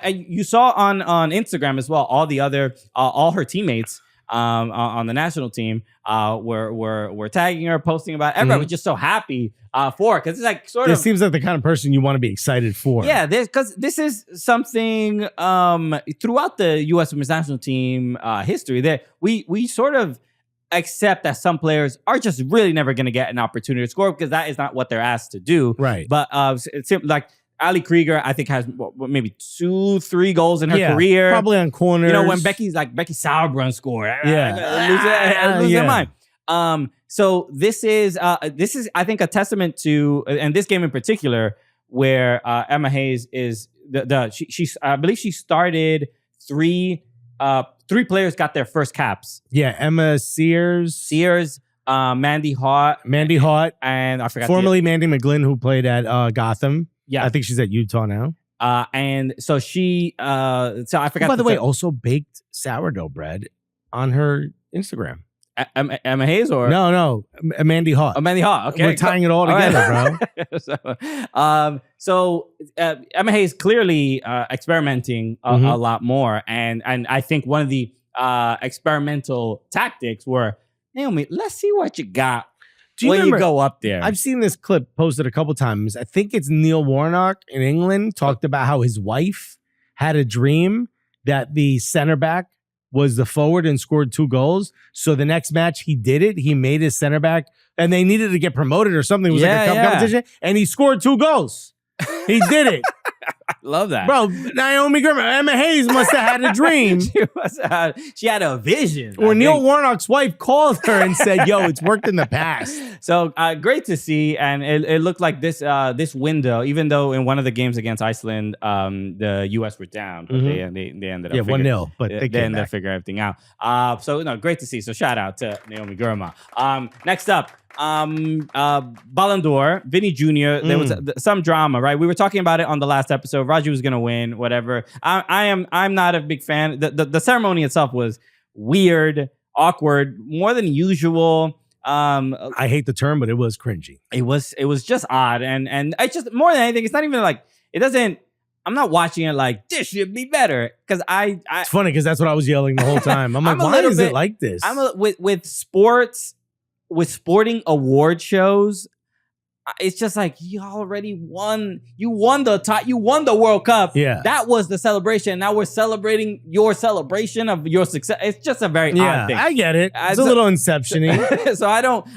you saw on Instagram as well, all her teammates on the national team were tagging her, posting about it. Everyone was just so happy for her, because it's like sort of.
It seems like the kind of person you want to be excited for.
Yeah, because this is something throughout the U.S. Women's National Team history that we sort of accept that some players are just really never going to get an opportunity to score because that is not what they're asked to do.
Right.
But it's like Ali Krieger, I think, has maybe 2-3 goals in her career.
Probably on corners.
When Becky Sauerbrunn scored. Lose their mind. So this is I think a testament to, and this game in particular, where Emma Hayes is I believe she started 3 players got their first caps.
Yeah, Emma Sears,
Mandy Haught, and I forgot
formerly Mandy McGlynn, who played at Gotham.
Yeah,
I think she's at Utah now.
And so she, so I forgot.
By the way, also baked sourdough bread on her Instagram.
Emma Hayes or
no, Mandy Haught.
Mandy Haught. Okay,
we're tying it all together,
bro. So Emma Hayes clearly experimenting a lot more, and I think one of the experimental tactics were, Naomi, let's see what you got. You go up there.
I've seen this clip posted a couple times. I think it's Neil Warnock in England talked about how his wife had a dream that the center back was the forward and scored 2 goals. So the next match he did it. He made his center back, and they needed to get promoted or something. It was like a cup competition, and he scored 2 goals. He did it.
Love that.
Bro, Naomi Girma, Emma Hayes must have had a dream.
She had a vision.
Or Neil Warnock's wife called her and said, yo, it's worked in the past.
So great to see. And it looked like this window, even though in one of the games against Iceland, the U.S. were down, but they ended up
1-0, but they
ended up figuring everything out. So great to see. So shout out to Naomi Girma. Next up, Ballon d'Or, Vini Jr. There was some drama, right? We were talking about it on the last episode. Raju was gonna win, whatever. I'm not a big fan. The ceremony itself was weird, awkward, more than usual.
I hate the term, but it was cringy.
It was just odd, and I just, more than anything, it's not even like, it doesn't. I'm not watching it like this should be better, because
it's funny because that's what I was yelling the whole time. I'm like, why is it like this?
With sports. With sporting award shows, it's just like, you already won. You won the World Cup.
Yeah,
that was the celebration. Now we're celebrating your celebration of your success. It's just a very odd thing.
I get it. It's a little Inception-y.
So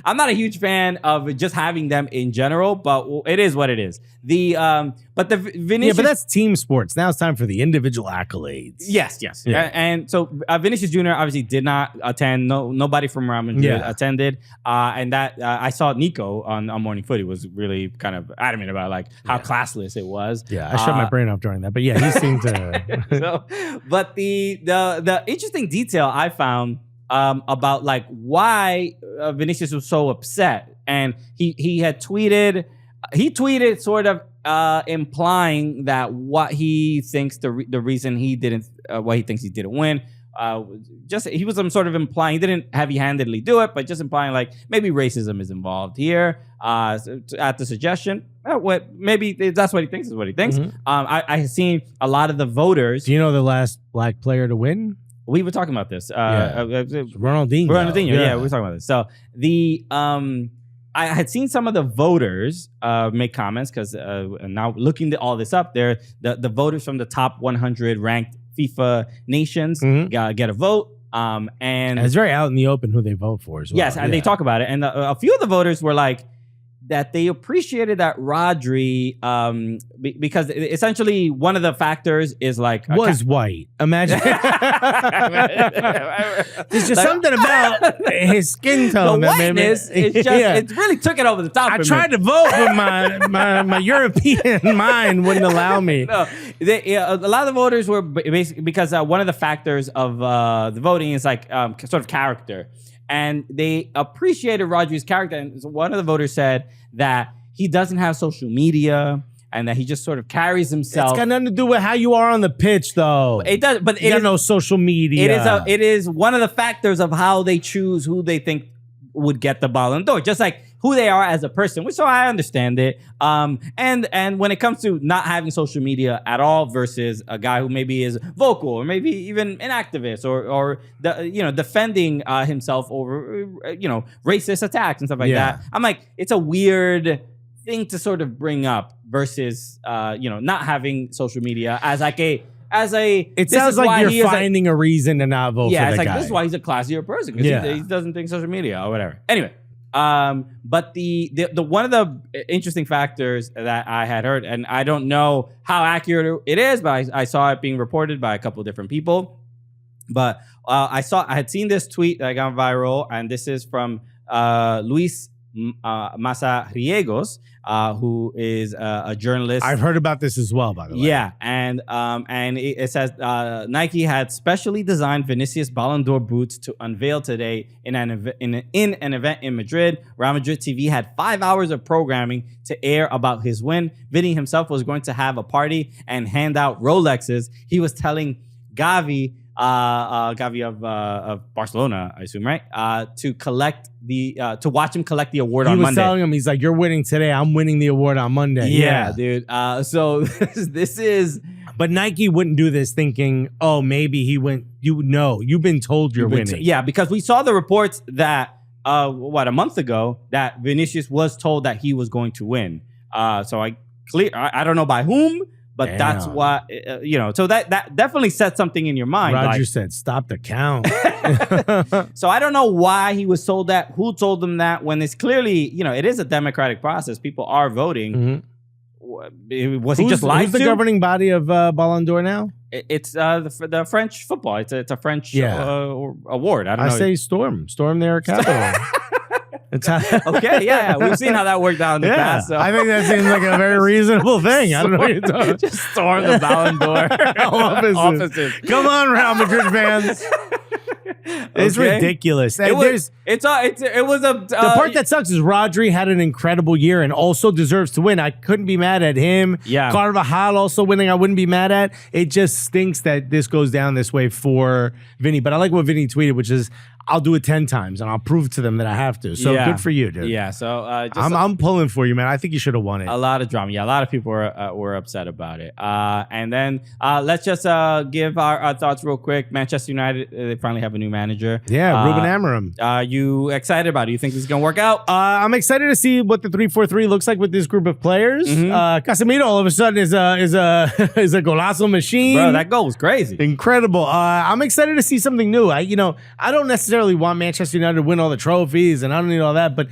I'm not a huge fan of just having them in general, but it is what it is. But the Vinicius,
but that's team sports. Now it's time for the individual accolades.
Yes. Yeah. And so Vinicius Jr. obviously did not attend. Nobody from Real Madrid attended. And that I saw Nico on Morning Footy was really kind of adamant about how classless it was.
Yeah, I shut my brain off during that. But yeah, he seemed to.
But the interesting detail I found about why Vinicius was so upset, and he had tweeted. He tweeted sort of implying that what he thinks the reason he didn't, why he thinks he didn't win just he was some sort of implying, he didn't heavy-handedly do it, but just implying like maybe racism is involved here. At the suggestion, maybe that's what he thinks is what he thinks. I have seen a lot of the voters.
Do you know the last black player to win?
We were talking about this.
Ronaldinho.
Yeah, we were talking about this. So I had seen some of the voters make comments because now looking all this up, the voters from the top 100 ranked FIFA nations get a vote. And
it's very out in the open who they vote for as well.
Yes, and they talk about it. And a few of the voters were like, that they appreciated that Rodri, because essentially one of the factors is like
was white. Imagine there's just something about his skin tone.
The whiteness, it really took it over the top.
I tried to vote, but my European mind wouldn't allow me.
No, a lot of the voters were basically because one of the factors of the voting is like sort of character. And they appreciated Rodri's character. And one of the voters said that he doesn't have social media and that he just sort of carries himself.
It's got nothing to do with how you are on the pitch, though.
It does, but
you got no social media.
It is one of the factors of how they choose who they think would get the Ballon d'Or. Just like who they are as a person, so I understand it. And when it comes to not having social media at all versus a guy who maybe is vocal or maybe even an activist or defending himself over racist attacks and stuff like that. I'm like, it's a weird thing to sort of bring up versus not having social media as like a. It
sounds like you're finding a reason to not vote for
it's
the
like
guy.
this is why he's a classier person because he doesn't think social media or whatever. Anyway, but the one of the interesting factors that I had heard, and I don't know how accurate it is, but I saw it being reported by a couple of different people. But I had seen this tweet that got viral, and this is from Luis Mazariegos, who is a journalist.
I've heard about this as well, by the way.
Yeah, and it says Nike had specially designed Vinicius Ballon d'Or boots to unveil today in an event in Madrid. Real Madrid TV had 5 hours of programming to air about his win. Vini himself was going to have a party and hand out Rolexes. He was telling Gavi of Barcelona, I assume, right? To watch him collect the award on Monday.
He was telling him, he's like, "You're winning today. I'm winning the award on Monday."
Yeah, dude. So this is.
But Nike wouldn't do this thinking, "Oh, maybe he went." You've been told you're winning.
Yeah, because we saw the reports that a month ago that Vinicius was told that he was going to win. So I don't know by whom. But that's why, so that definitely set something in your mind.
Roger said, stop the count.
So I don't know why he was told that, who told him that, when it's clearly, it is a democratic process. People are voting. Was he just lied to?
Who's the governing body of Ballon d'Or now?
It's the French football. It's a French award. I don't know.
I say storm their capital.
Okay, yeah, we've seen how that worked out in the past. So.
I think that seems like a very reasonable thing. I don't know what you're talking about.
Just storm the Ballon d'Or offices.
Come on, Real Madrid fans. It's ridiculous.
The
part that sucks is Rodri had an incredible year and also deserves to win. I couldn't be mad at him.
Yeah.
Carvajal also winning, I wouldn't be mad at. It just stinks that this goes down this way for Vini. But I like what Vini tweeted, which is, I'll do it 10 times and I'll prove to them that I have to. So good for you, dude.
Yeah. So
I'm pulling for you, man. I think you should have won it.
A lot of drama. Yeah, a lot of people were upset about it. And then let's just give our thoughts real quick. Manchester United, they finally have a new manager.
Yeah, Ruben Amorim.
Are you excited about it? You think this is gonna work out?
I'm excited to see what the 3-4-3 looks like with this group of players. Casemiro all of a sudden is a golazo machine.
Bro, that goal was crazy.
Incredible. I'm excited to see something new. I don't necessarily want Manchester United to win all the trophies, and I don't need all that. But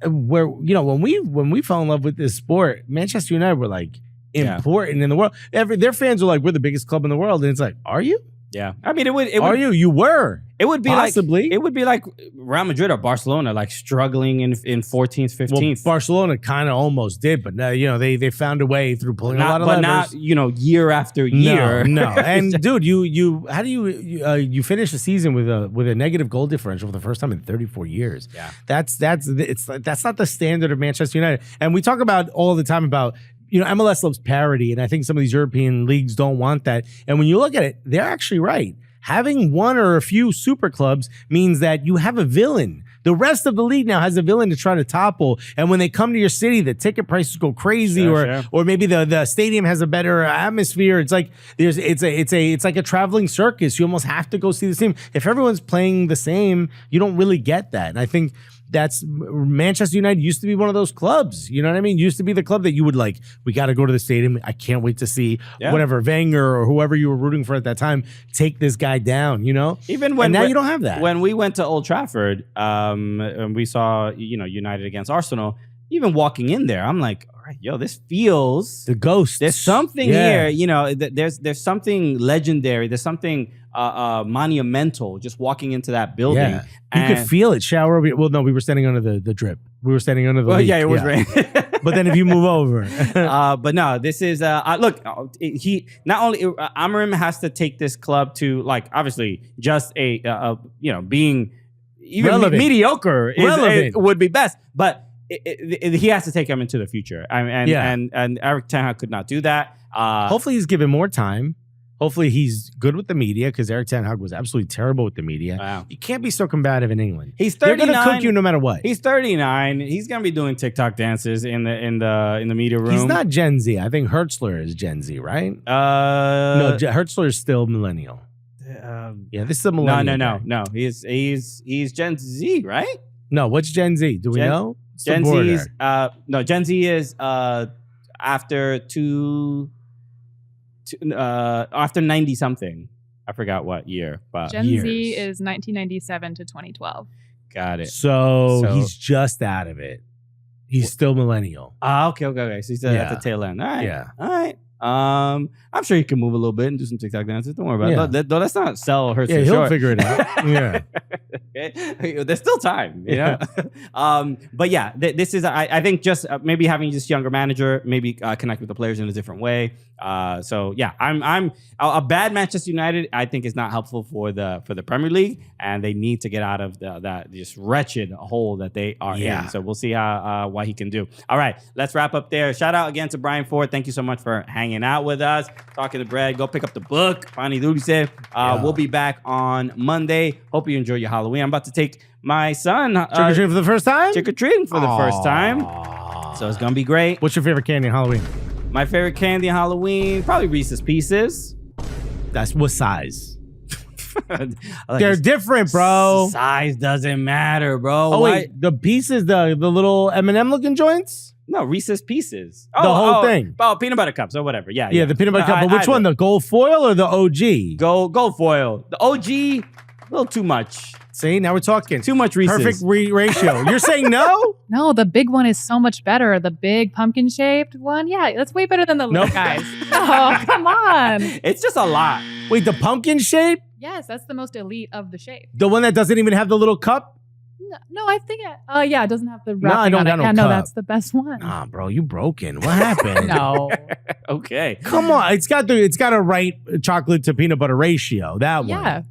when we fell in love with this sport, Manchester United were like important in the world. Their fans were like, we're the biggest club in the world, and it's like, are you?
Yeah, I mean, it would.
Are you? You were.
It would be
possibly.
It would be like Real Madrid or Barcelona, like struggling in 14th, 15th.
Well, Barcelona kind of almost did, but they found a way through pulling a lot of levers.
But not year after year.
No. And dude, how do you finish a season with a negative goal differential for the first time in 34 years?
Yeah,
that's not the standard of Manchester United. And we talk about all the time about. MLS loves parity, and I think some of these European leagues don't want that. And when you look at it, they're actually right. having one or a few super clubs means that you have a villain. The rest of the league now has a villain to try to topple. And when they come to your city, the ticket prices go crazy, or maybe the stadium has a better atmosphere. It's like it's like a traveling circus. You almost have to go see the same. If everyone's playing the same, you don't really get that. And I think that's Manchester United used to be one of those clubs. You know what I mean? Used to be the club that you would like, we got to go to the stadium. I can't wait to see whatever Wenger or whoever you were rooting for at that time take this guy down, you know?
Even when
and now you don't have that.
When we went to Old Trafford, and we saw, United against Arsenal, even walking in there, I'm like, all right, yo, this feels
the ghost.
There's something here, there's something legendary. There's something monumental just walking into that building.
Yeah. You could feel it shower over. Well, no, we were standing under the drip. We were standing under the leak.
Yeah, it was rain.
But then if you move over.
But no, this is, look, he not only, Amorim has to take this club to, like, obviously just being even mediocre would be best. But he has to take him into the future. And Erik Ten Hag could not do that.
Hopefully he's given more time. Hopefully he's good with the media, because Erik Ten Hag was absolutely terrible with the media.
Wow.
You can't be so combative in England.
He's 39.
They're going to cook you no matter what.
He's 39. He's going to be doing TikTok dances in the media room.
He's not Gen Z. I think Hertzler is Gen Z, right? No, Hertzler is still millennial. This is a millennial.
No. He's Gen Z, right?
No, what's Gen Z? Do we know?
Gen Z is Gen Z is after after 90 something. I forgot what year, but
Gen Z is 1997 to 2012.
Got it.
So he's just out of it. He's still millennial.
Okay. So he's at the tail end. All right. Yeah. All right. I'm sure he can move a little bit and do some TikTok dances. Don't worry about it. Let's not sell her.
Yeah, he'll figure it out. Yeah.
There's still time, you know? But yeah, this is, I think just maybe having this younger manager, maybe connect with the players in a different way. So yeah, I'm a bad Manchester United, I think, is not helpful for the Premier League, and they need to get out of that just wretched hole that they are in. So we'll see what he can do. All right, let's wrap up there. Shout out again to Bryan Ford. Thank you so much for hanging out with us, talking to Bread. Go pick up the book, Pani Dulce. We'll be back on Monday. Hope you enjoy your Halloween. I'm about to take my son
trick-or-treating for the first time?
Trick-or-treating for the first time. So it's going to be great.
What's your favorite candy on Halloween?
My favorite candy on Halloween, probably Reese's Pieces.
That's what size? They're different, bro.
Size doesn't matter, bro.
Oh, wait. The pieces, the little M&M looking joints?
No, Reese's Pieces.
The whole thing.
Oh, peanut butter cups or whatever. Yeah,
the peanut butter cup. But which one? The gold foil or the OG?
Gold foil. The OG, a little too much.
See, now we're talking.
Too much Reese's.
Perfect ratio. You're saying no?
No, the big one is so much better. The big pumpkin-shaped one. Yeah, that's way better than the little guys. Oh, come on.
It's just a lot.
Wait, the pumpkin shape?
Yes, that's the most elite of the shape.
The one that doesn't even have the little cup?
No, I think it doesn't have the wrapping
I don't
on
got
it.
no cup.
No, that's the best one.
Nah, bro, you broken. What happened?
No.
Okay.
Come on. It's got a right chocolate to peanut butter ratio. That one.
Yeah.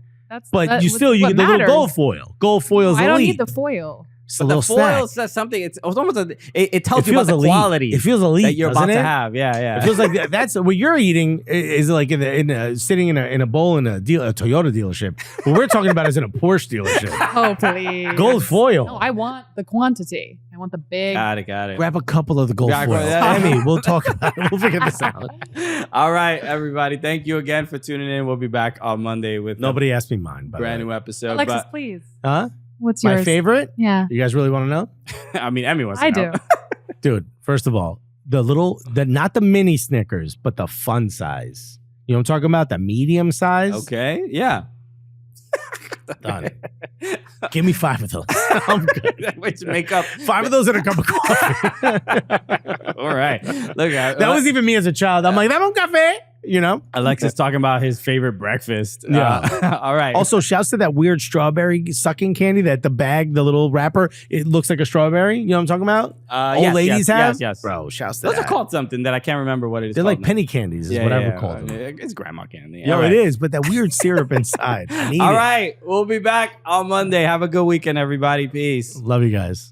But you get the little gold foil. Gold foil's elite.
I don't need the foil.
It's a little foil
says something. It's almost it tells you about the quality.
It feels elite
that you're about to have. Yeah.
It feels like that's what you're eating is like sitting in a bowl in a Toyota dealership. What we're talking about is in a Porsche dealership.
Oh, please.
Gold foil.
No, I want the quantity. I want the big.
Got it.
Grab a couple of the gold foil. Emmy, we'll talk about it. We'll figure this out.
All right, everybody. Thank you again for tuning in. We'll be back on Monday with
nobody asked me mine.
Brand new episode.
Alexis, please.
Huh?
What's yours?
My favorite?
Yeah.
You guys really want to know?
I mean, Emmy wants to know.
I do.
Dude, first of all, not the mini Snickers, but the fun size. You know what I'm talking about? The medium size?
Okay, yeah.
Done. Give me 5 of those. I'm good.
Wait to make up
5 of those and a cup of coffee.
All right. Look,
that was even me as a child. I'm like, dame un café. You know?
Alexis talking about his favorite breakfast.
Yeah.
All right.
Also, shouts to that weird strawberry sucking candy that the bag, the little wrapper, it looks like a strawberry. You know what I'm talking about? Old ladies have?
Yes.
Bro, shouts to
those
that.
are called something that I can't remember what it is.
They're
called
like penny candies is what I would call them.
It's grandma candy.
Yo, it is, but that weird syrup inside. I need
All right. We'll be back on Monday. Have a good weekend, everybody. Peace.
Love you guys.